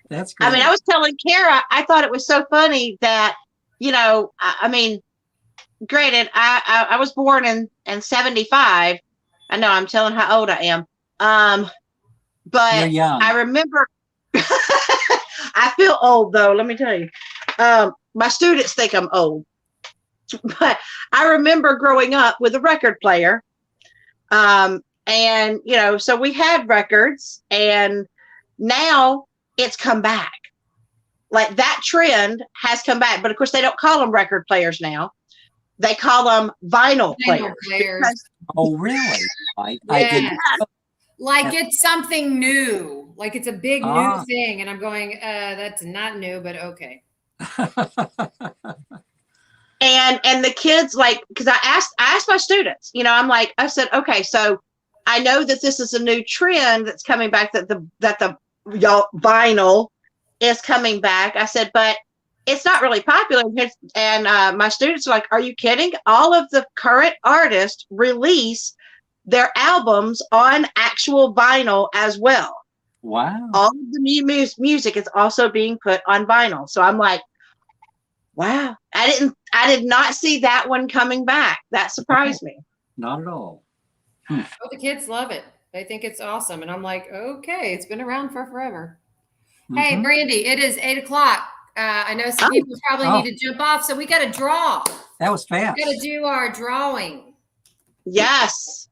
S2: That's great.
S1: I mean, I was telling Kara, I thought it was so funny that, granted, I was born in 75. I know I'm telling how old I am.
S2: You're
S1: But
S2: young.
S1: I remember I feel old though, let me tell you. My students think I'm old. But I remember growing up with a record player. And so we had records, and now it's come back. Like that trend has come back, but of course they don't call them record players now. They call them vinyl players.
S2: Oh, really? I
S3: Yeah.
S2: didn't.
S3: Like it's something new, like it's a big new thing, and I'm going, that's not new, but okay.
S1: And the kids, like, because I asked my students, I'm like, I said, okay, so I know that this is a new trend that's coming back, that the y'all vinyl is coming back. I said, but it's not really popular. And my students are like, are you kidding? All of the current artists release their albums on actual vinyl as well.
S2: Wow.
S1: All of the new music is also being put on vinyl. So I'm like, wow, I did not see that one coming back. That surprised me.
S2: Not at all.
S3: Oh, the kids love it. They think it's awesome. And I'm like, okay, it's been around for forever. Mm-hmm. Hey, Brandy, it is 8:00. I know some people probably need to jump off, so we got to draw.
S2: That was fast.
S3: We got to do our drawing.
S1: Yes,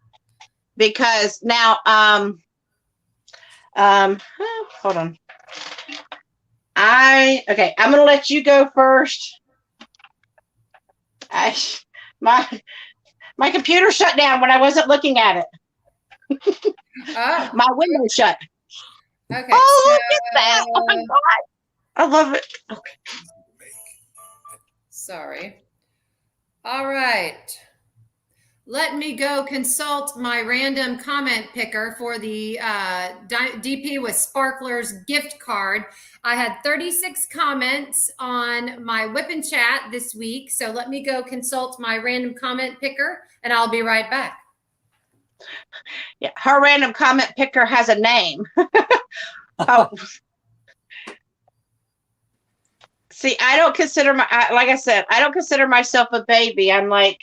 S1: because now, hold on. I'm going to let you go first. My computer shut down when I wasn't looking at it. My window shut.
S3: Okay.
S1: Oh, look at that. Oh my God. I love it. Okay.
S3: Sorry. All right. Let me go consult my random comment picker for the DP with Sparklers gift card. I had 36 comments on my Whip and Chat this week. So let me go consult my random comment picker, and I'll be right back.
S1: Yeah, her random comment picker has a name. Oh. See, I don't consider like I said, I don't consider myself a baby. I'm like,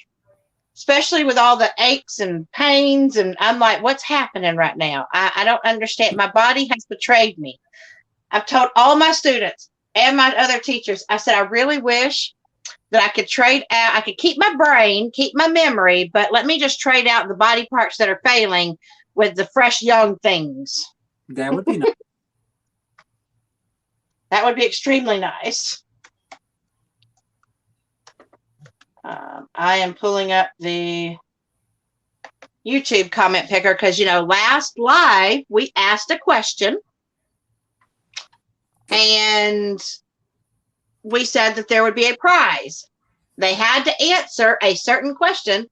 S1: especially with all the aches and pains, and I'm like, what's happening right now? I don't understand. My body has betrayed me. I've told all my students and my other teachers, I said, I really wish that I could trade out. I could keep my brain, keep my memory, but let me just trade out the body parts that are failing with the fresh young things.
S2: That would be nice.
S1: That would be extremely nice. I am pulling up the YouTube comment picker because, last live we asked a question, and we said that there would be a prize. They had to answer a certain question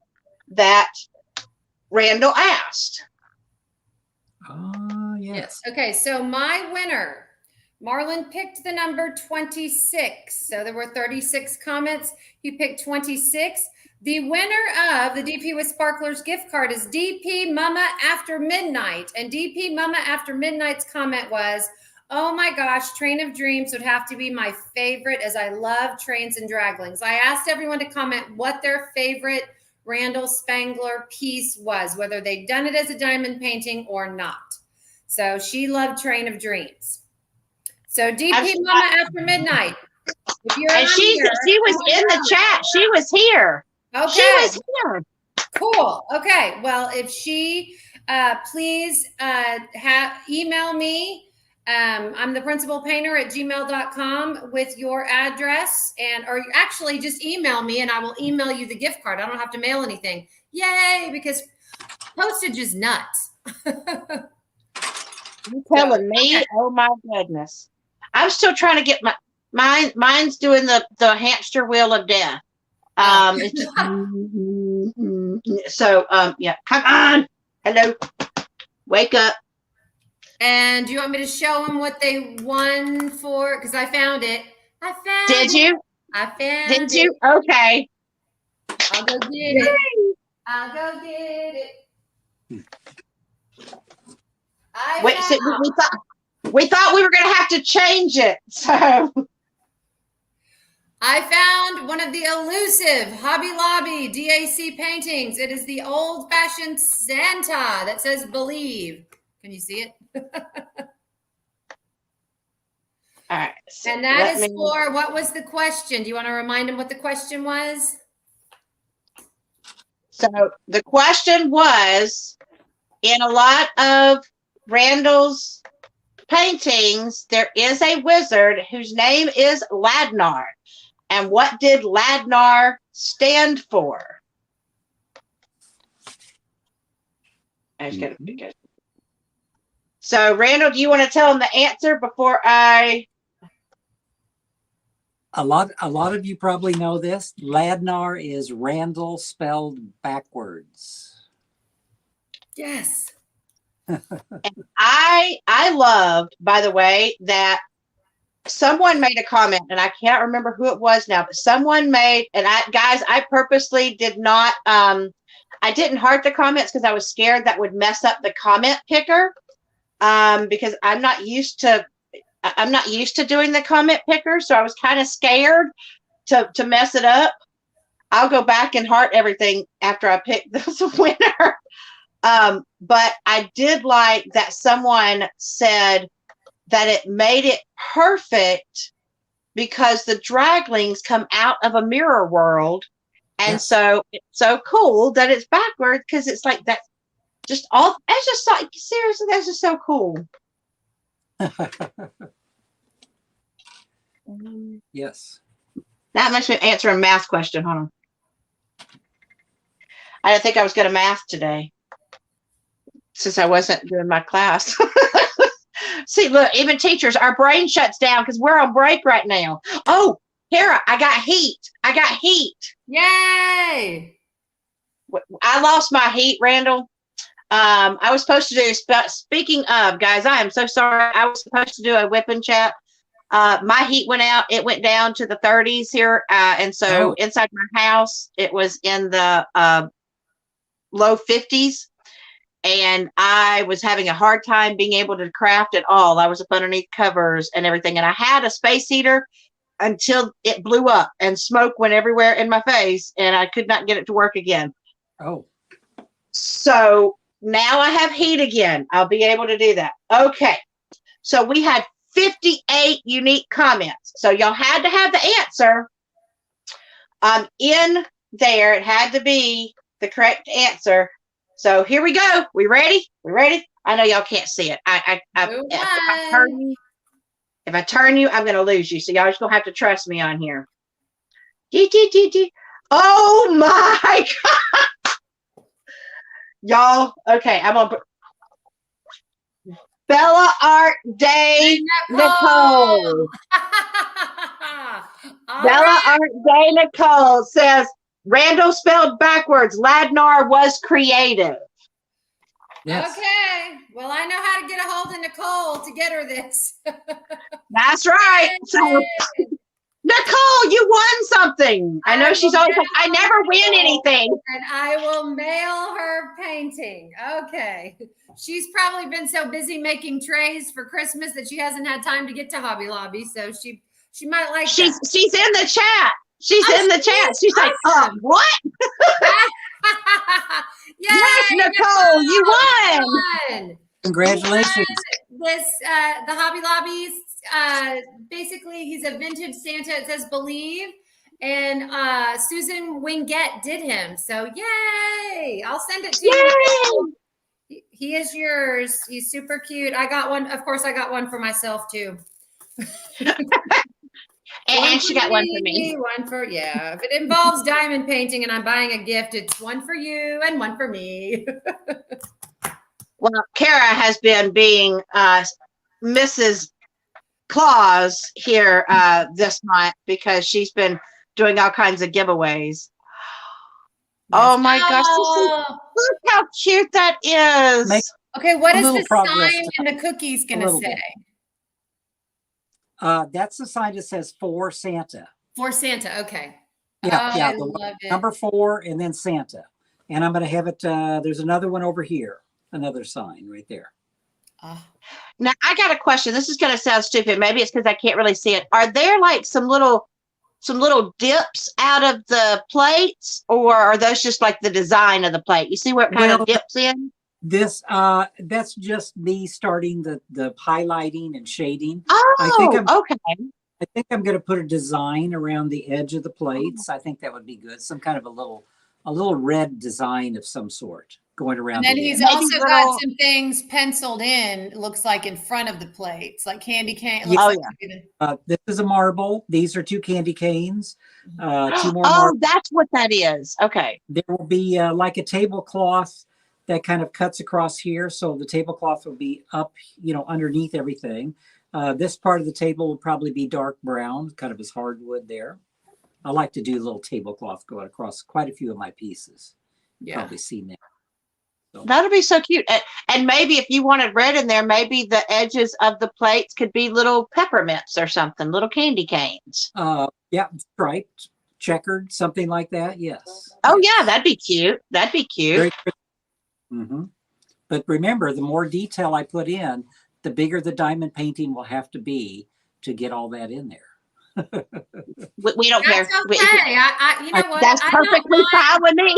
S1: that Randall asked.
S2: Yes.
S3: Okay, so my winner, Marlon, picked the number 26. So there were 36 comments. He picked 26. The winner of the DP with Sparklers gift card is DP Mama After Midnight. And DP Mama After Midnight's comment was, oh my gosh, Train of Dreams would have to be my favorite, as I love trains and draglings. I asked everyone to comment what their favorite Randal Spangler piece was, whether they'd done it as a diamond painting or not. So she loved Train of Dreams. So DP Mama After Midnight. If you're
S1: and she was in the chat. She was here.
S3: Okay.
S1: She was here.
S3: Cool. Okay. Well, if she please email me. I'm the principal painter at gmail.com with your address, or actually just email me and I will email you the gift card. I don't have to mail anything. Yay, because postage is nuts.
S1: You telling me? Okay. Oh my goodness. I'm still trying to get mine's doing the hamster wheel of death. So yeah, come on. Hello. Wake up.
S3: And do you want me to show them what they won for? Because I found it.
S1: Did you?
S3: I found it.
S1: Did you? Okay.
S3: I'll go get it. I'll go get it.
S1: Wait, so we thought we were going to have to change it. So
S3: I found one of the elusive Hobby Lobby DAC paintings. It is the old-fashioned Santa that says "Believe." Can you see it?
S1: All right. So
S3: And that is for, what was the question? Do you want to remind him what the question was?
S1: So the question was, in a lot of Randall's paintings, there is a wizard whose name is Ladnar. And what did Ladnar stand for? So, Randall, do you want to tell him the answer before I?
S2: A lot of you probably know this. Ladnar is Randall spelled backwards.
S3: Yes.
S1: I loved, by the way, that someone made a comment, and I can't remember who it was now, but someone made, and I purposely did not, I didn't heart the comments because I was scared that would mess up the comment picker, because I'm not used to doing the comment picker, so I was kind of scared to mess it up. I'll go back and heart everything after I pick this winner. But I did like that someone said that it made it perfect because the draglings come out of a mirror world. And
S2: Yes.
S1: so it's so cool that it's backwards, because it's like that it's just like, seriously, that's just so cool.
S2: Yes.
S1: That makes me answer a math question. Hold on. I didn't think I was going to math today, since I wasn't doing my class. See, look, even teachers, our brain shuts down because we're on break right now. Oh, Kara, I got heat.
S3: Yay!
S1: I lost my heat, Randall. I was supposed to do, speaking of, guys, I am so sorry. I was supposed to do a whipping chat. My heat went out. It went down to the 30s here. And so inside my house, it was in the low 50s. And I was having a hard time being able to craft at all. I was up underneath covers and everything. And I had a space heater until it blew up and smoke went everywhere in my face. And I could not get it to work again.
S2: Oh.
S1: So now I have heat again. I'll be able to do that. Okay. So we had 58 unique comments. So y'all had to have the answer in there. It had to be the correct answer. So here we go. We ready? I know y'all can't see it. If I turn you, I'm going to lose you. So y'all just going to have to trust me on here. Oh my God. Y'all, okay, I'm on. Bella Art Day Nicole. Bella Art Day Nicole says, Randall spelled backwards. Ladnar was creative.
S2: Yes.
S3: Okay. Well, I know how to get a hold of Nicole to get her this.
S1: That's right. So, Nicole, you won something. I know she's always like, I never win anything.
S3: And I will mail her painting. Okay. She's probably been so busy making trays for Christmas that she hasn't had time to get to Hobby Lobby. So she might like
S1: She's in the chat. She's in the chat. She's like, what? Yes, Nicole, you won.
S2: Congratulations.
S3: This the Hobby Lobby's basically he's a vintage Santa. It says believe, and Susan Wingett did him. So yay! I'll send it to you. He is yours. He's super cute. I got one. Of course, I got one for myself too.
S1: And she got one for me.
S3: One for, yeah. If it involves diamond painting and I'm buying a gift, it's one for you and one for me.
S1: Well, Kara has been being Mrs. Claus here this month because she's been doing all kinds of giveaways. Oh my gosh. Look how cute that is.
S3: Okay, what is the sign in the cookies going to say?
S2: That's the sign that says for Santa.
S3: For Santa, okay.
S2: Yeah,
S3: I love it.
S2: Number 4 and then Santa. And I'm going to have it, there's another one over here. Another sign right there.
S1: Now, I got a question. This is going to sound stupid. Maybe it's because I can't really see it. Are there like some little some little dips out of the plates, or are those just like the design of the plate? You see where it kind
S2: Well,
S1: of dips in?
S2: This that's just me starting the highlighting and shading. I think
S1: Oh,
S2: I'm
S1: okay.
S2: I think I'm going to put a design around the edge of the plates. I think that would be good. Some kind of a little red design of some sort going around
S3: And then
S2: the
S3: he's
S2: edge.
S1: Maybe
S3: also got
S1: little.
S3: some things penciled in, it looks like in front of the plates, like candy cane. It
S2: Yeah.
S3: looks
S1: Oh
S3: like
S1: yeah.
S2: This is a marble. These are 2 candy canes. Two more
S1: Oh,
S2: marbles.
S1: that's what that is. Okay.
S2: There will be like a tablecloth that kind of cuts across here. So the tablecloth will be up, underneath everything. This part of the table will probably be dark brown, kind of as hardwood there. I like to do a little tablecloth going across quite a few of my pieces. You've
S3: Yeah.
S2: probably seen that. So,
S1: That'll be so cute. And maybe if you wanted red in there, maybe the edges of the plates could be little peppermints or something, little candy canes.
S2: yeah, striped, checkered, something like that. Yes.
S1: Oh
S2: Yes.
S1: yeah, that'd be cute. That'd be cute.
S2: Very. Mm-hmm. But remember, the more detail I put in, the bigger the diamond painting will have to be to get all that in there.
S1: We don't care.
S3: That's okay. You know what?
S1: That's
S3: I don't
S1: perfectly
S3: mind.
S1: fine with me.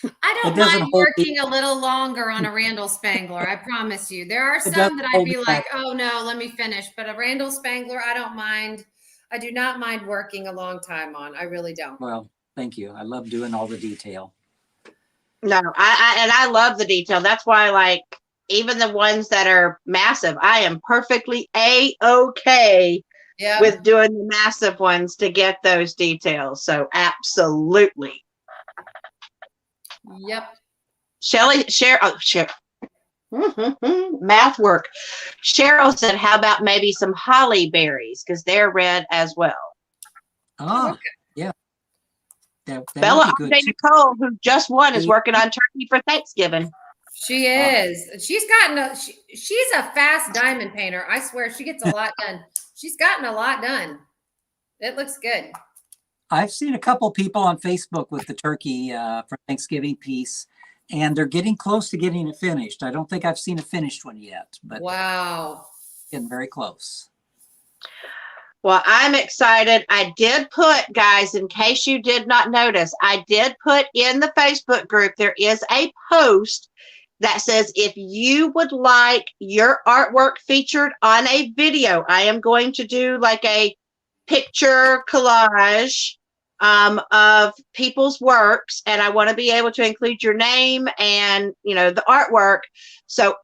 S3: I
S2: It
S3: don't
S2: doesn't
S3: mind
S2: hold me.
S3: working a little longer on a Randall Spangler. I promise you. There are
S2: It
S3: some
S2: doesn't
S3: that I'd
S2: hold
S3: be
S2: me
S3: like,
S2: back.
S3: oh no, let me finish. But a Randall Spangler, I don't mind. I do not mind working a long time on. I really don't.
S2: Well, thank you. I love doing all the detail.
S1: No, I love the detail. That's why, like, even the ones that are massive, I am perfectly okay
S3: Yeah.
S1: with doing the massive ones to get those details. So absolutely.
S3: Yep.
S1: Cheryl, math work. Cheryl said, how about maybe some holly berries? Because they're red as well.
S2: Ah,
S3: Okay.
S2: yeah. That
S1: Bella
S2: would be good too.
S1: Nicole, who just won, is working on turkey for Thanksgiving.
S3: She is. She's a fast diamond painter. I swear she gets a lot done. She's gotten a lot done. It looks good.
S2: I've seen a couple people on Facebook with the turkey for Thanksgiving piece, and they're getting close to getting it finished. I don't think I've seen a finished one yet, but
S3: Wow.
S2: getting very close.
S1: Well, I'm excited. I did put, guys, in case you did not notice, I did put in the Facebook group, there is a post that says, if you would like your artwork featured on a video, I am going to do like a picture collage of people's works, and I want to be able to include your name and, the artwork. So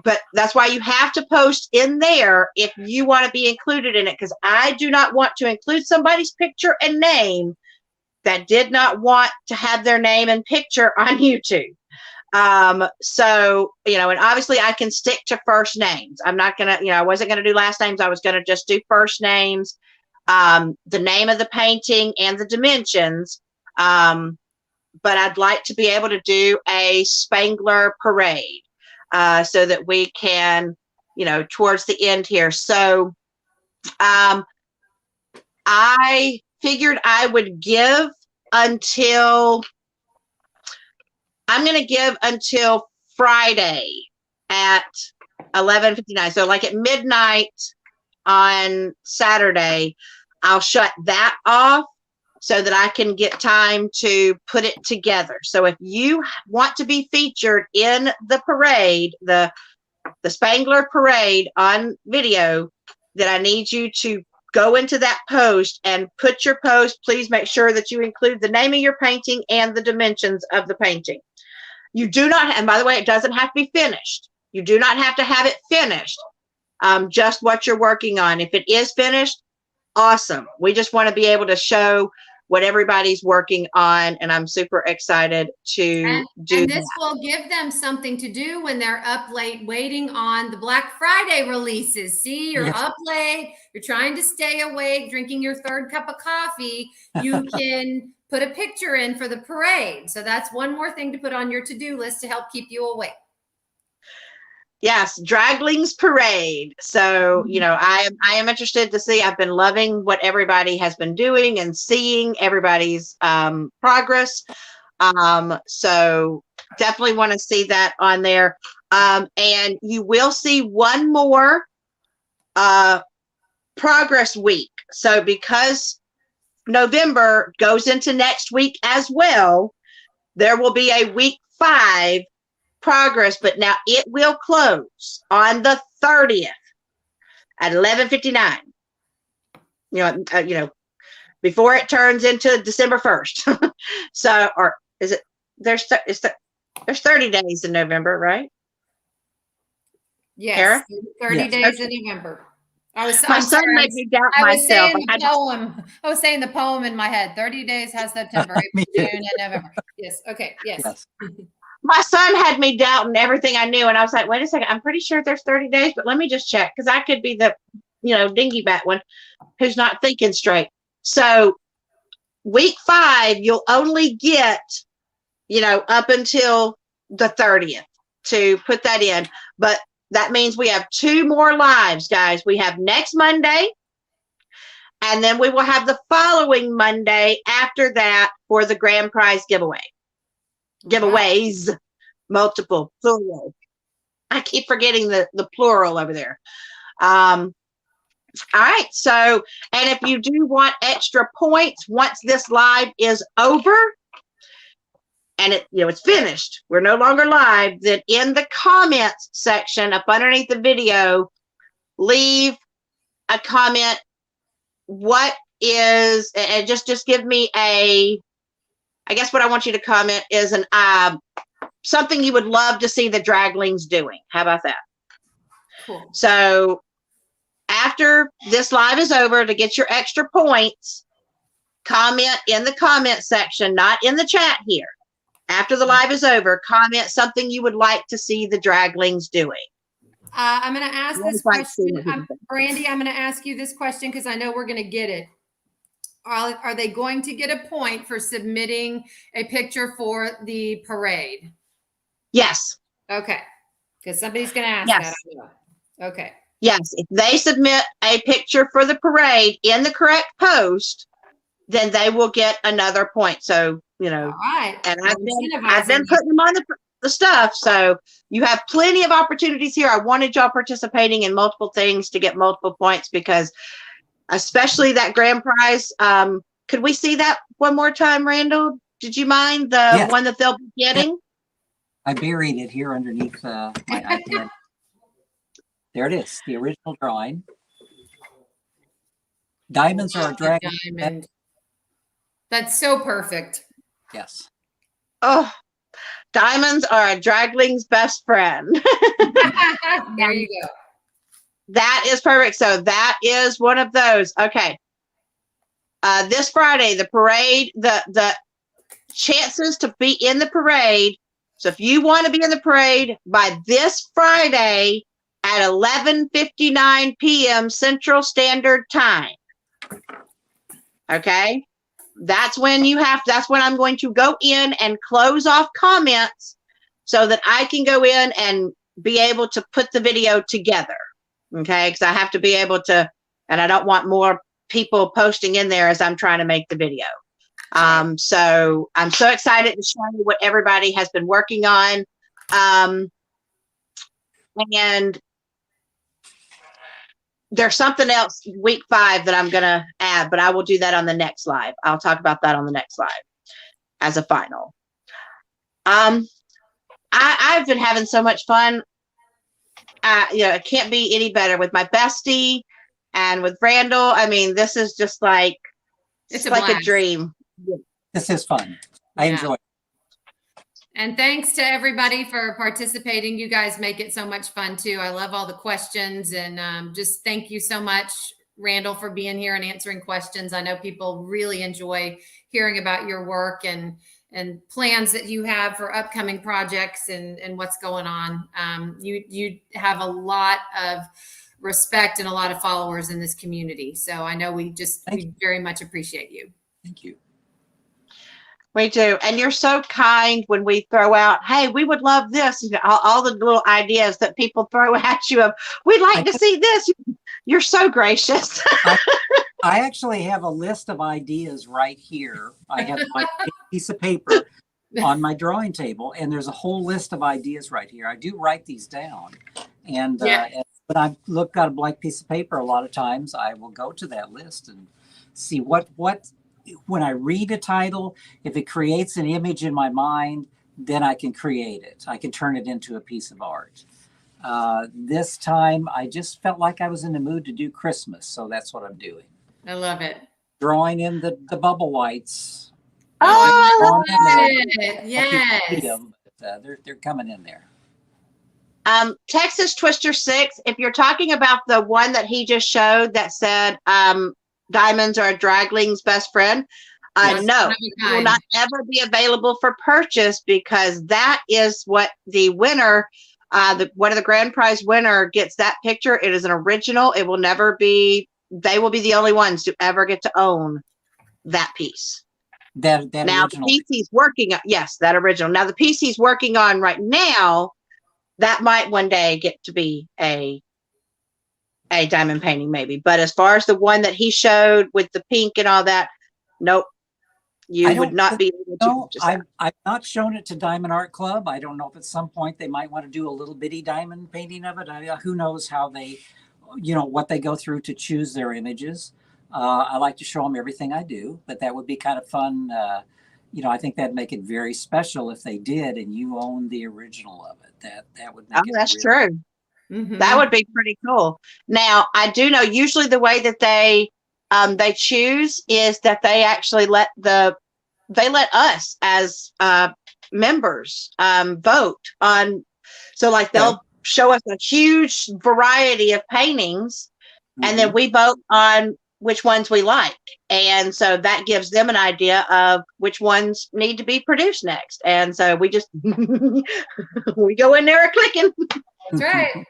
S1: but that's why you have to post in there if you want to be included in it, because I do not want to include somebody's picture and name that did not want to have their name and picture on YouTube. So, and obviously I can stick to first names. I'm not going to, I wasn't going to do last names. I was going to just do first names, the name of the painting and the dimensions. But I'd like to be able to do a Spangler parade, so that we can, towards the end here. So, I figured I would give until I'm going to give until Friday at 11:59. So like at midnight on Saturday, I'll shut that off so that I can get time to put it together. So if you want to be featured in the parade, the Spangler parade on video, then I need you to go into that post and put your post. Please make sure that you include the name of your painting and the dimensions of the painting. You do not, and by the way, it doesn't have to be finished. You do not have to have it finished. Just what you're working on. If it is finished, awesome. We just want to be able to show what everybody's working on, and I'm super excited to do
S3: and this
S1: that.
S3: will give them something to do when they're up late waiting on the Black Friday releases. See, you're
S2: Yes.
S3: up late, you're trying to stay awake, drinking your third cup of coffee. You can put a picture in for the parade. So that's one more thing to put on your to-do list to help keep you awake.
S1: Yes, Dragling's Parade. So, I am interested to see. I've been loving what everybody has been doing and seeing everybody's progress. So definitely want to see that on there. And you will see one more progress week. So because November goes into next week as well, there will be a week 5 progress, but now it will close on the 30th at 11:59. Before it turns into December 1st. So, or is it? There's 30 days in November, right?
S3: Yes,
S1: Kara?
S3: 30
S2: Yes.
S3: days in November.
S1: My
S3: I'm
S1: son
S3: sorry,
S1: made me doubt
S3: I was
S1: myself.
S3: saying the poem. I was saying the poem in my head. 30 days has September,
S2: Me
S3: April,
S2: too.
S3: June, and November. Yes. Okay. Yes.
S2: Yes.
S1: My son had me doubting everything I knew, and I was like, wait a second, I'm pretty sure there's 30 days, but let me just check, because I could be the, dinghybat one who's not thinking straight. So week 5, you'll only get, up until the 30th to put that in. But that means we have 2 more lives, guys. We have next Monday, and then we will have the following Monday after that for the grand prize giveaways, multiple, plural. I keep forgetting the plural over there. All right. So, and if you do want extra points, once this live is over and it's finished, we're no longer live, then in the comments section up underneath the video, leave a comment. What is, and just give me I guess what I want you to comment is something you would love to see the draglings doing. How about that?
S3: Cool.
S1: So after this live is over, to get your extra points, comment in the comment section, not in the chat here. After the live is over, comment something you would like to see the draglings doing.
S3: I'm going to ask this question. Brandy, I'm going to ask you this question because I know we're going to get it. Are they going to get a point for submitting a picture for the parade?
S1: Yes.
S3: Okay. Because somebody's going to ask
S1: Yes.
S3: that. Okay.
S1: Yes. If they submit a picture for the parade in the correct post, then they will get another point. So,
S3: All right.
S1: and I've been putting them on the stuff. So you have plenty of opportunities here. I wanted y'all participating in multiple things to get multiple points, because especially that grand prize. Could we see that one more time, Randall? Did you mind the one that they'll be getting?
S2: I buried it here underneath my iPad. There it is, the original drawing. Diamonds are a dragon.
S3: Diamond. That's so perfect.
S2: Yes.
S1: Oh, diamonds are a dragling's best friend.
S3: There you go.
S1: That is perfect. So that is one of those. Okay. This Friday, the parade, the chances to be in the parade. So if you want to be in the parade by this Friday at 11:59 p.m. Central Standard Time. Okay. That's when that's when I'm going to go in and close off comments so that I can go in and be able to put the video together. Okay. Because I have to be able to, and I don't want more people posting in there as I'm trying to make the video. So I'm so excited to show you what everybody has been working on. And there's something else week 5 that I'm going to add, but I will do that on the next live. I'll talk about that on the next live as a final. I've been having so much fun. It can't be any better with my bestie and with Randall. I mean, this is just like, it's like a dream.
S2: This is fun. I enjoy it.
S3: And thanks to everybody for participating. You guys make it so much fun too. I love all the questions, and just thank you so much, Randall, for being here and answering questions. I know people really enjoy hearing about your work and plans that you have for upcoming projects and what's going on. You have a lot of respect and a lot of followers in this community. So I know we very much appreciate you.
S2: Thank you.
S1: We do. And you're so kind when we throw out, hey, we would love this. All the little ideas that people throw at you of, we'd like to see this. You're so gracious.
S2: I actually have a list of ideas right here. I have my piece of paper on my drawing table, and there's a whole list of ideas right here. I do write these down. And when I've got a blank piece of paper, a lot of times I will go to that list and see what when I read a title, if it creates an image in my mind, then I can create it. I can turn it into a piece of art. This time, I just felt like I was in the mood to do Christmas, so that's what I'm doing.
S3: I love it.
S2: Drawing in the bubble whites.
S1: Oh, I love
S3: it. Yes.
S2: They're coming in there.
S1: Texas Twister 6, if you're talking about the one that he just showed that said diamonds are a dragling's best friend,
S3: Yes,
S1: no,
S3: one of a
S1: it will
S3: kind.
S1: not ever be available for purchase, because that is what the winner, one of the grand prize winner gets that picture. It is an original. It will never be, they will be the only ones to ever get to own that piece.
S2: That
S1: Now,
S2: original.
S1: the piece he's working on, yes, that original. Now, the piece he's working on right now, that might one day get to be a diamond painting, maybe. But as far as the one that he showed with the pink and all that, nope, you would not be able to purchase that.
S2: I've not shown it to Diamond Art Club. I don't know if at some point they might want to do a little bitty diamond painting of it. Who knows how they, what they go through to choose their images. I like to show them everything I do, but that would be kind of fun. I think that'd make it very special if they did, and you own the original of it. That would make it.
S1: That's
S2: really
S1: true.
S3: Mhm.
S1: That would be pretty cool. Now, I do know usually the way that they choose is that they actually let us as members vote on. So like they'll show us a huge variety of paintings, and then we vote on which ones we like. And so that gives them an idea of which ones need to be produced next. And so we just, we go in there clicking.
S3: That's right.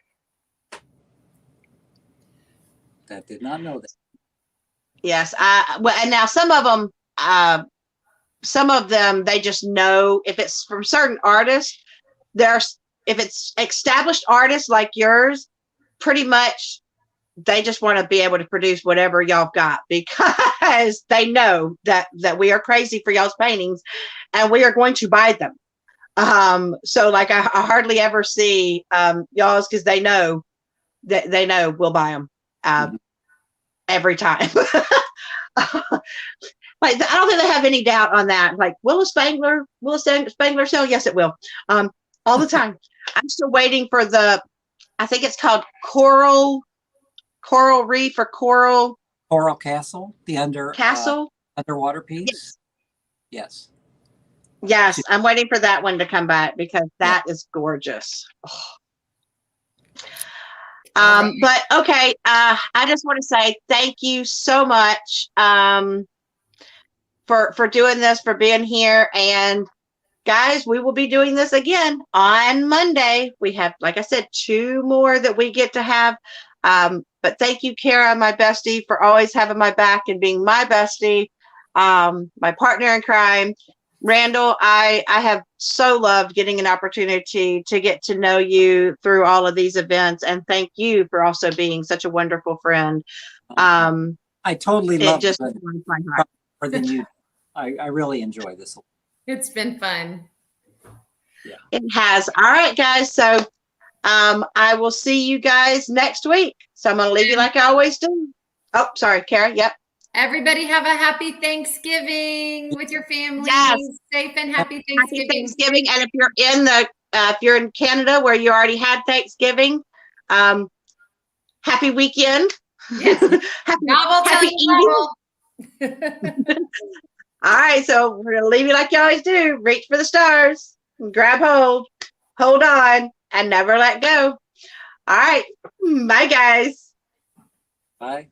S2: That did not know that.
S1: Yes. Well, and now some of them, they just know if it's from certain artists, if it's established artists like yours, pretty much they just want to be able to produce whatever y'all got, because they know that we are crazy for y'all's paintings and we are going to buy them. So like I hardly ever see y'all's, because they know we'll buy them every time. Like I don't think they have any doubt on that. Like, will a Spangler sell? Yes, it will. All the time. I'm still waiting for I think it's called Coral Reef or Coral
S2: Castle, the underwater piece.
S1: Yes.
S2: Yes.
S1: Yes, I'm waiting for that one to come back, because that is gorgeous. But okay, I just want to say thank you so much for doing this, for being here. And guys, we will be doing this again on Monday. We have, like I said, 2 more that we get to have. But thank you, Kara, my bestie, for always having my back and being my bestie, my partner in crime. Randal, I have so loved getting an opportunity to get to know you through all of these events, and thank you for also being such a wonderful friend.
S2: I totally love
S1: just
S2: it more than you. I really enjoy this.
S3: It's been fun.
S2: Yeah,
S1: it has. All right, guys. So I will see you guys next week. So I'm going to leave you like I always do. Oh, sorry, Kara. Yep.
S3: Everybody have a happy Thanksgiving with your families.
S1: Yes.
S3: Safe and happy Thanksgiving.
S1: Happy Thanksgiving. And if you're in Canada where you already had Thanksgiving, happy weekend.
S3: Yes.
S1: happy eating. All right, so we're gonna leave you like you always do. Reach for the stars, grab hold on, and never let go. All right, bye guys.
S2: Bye.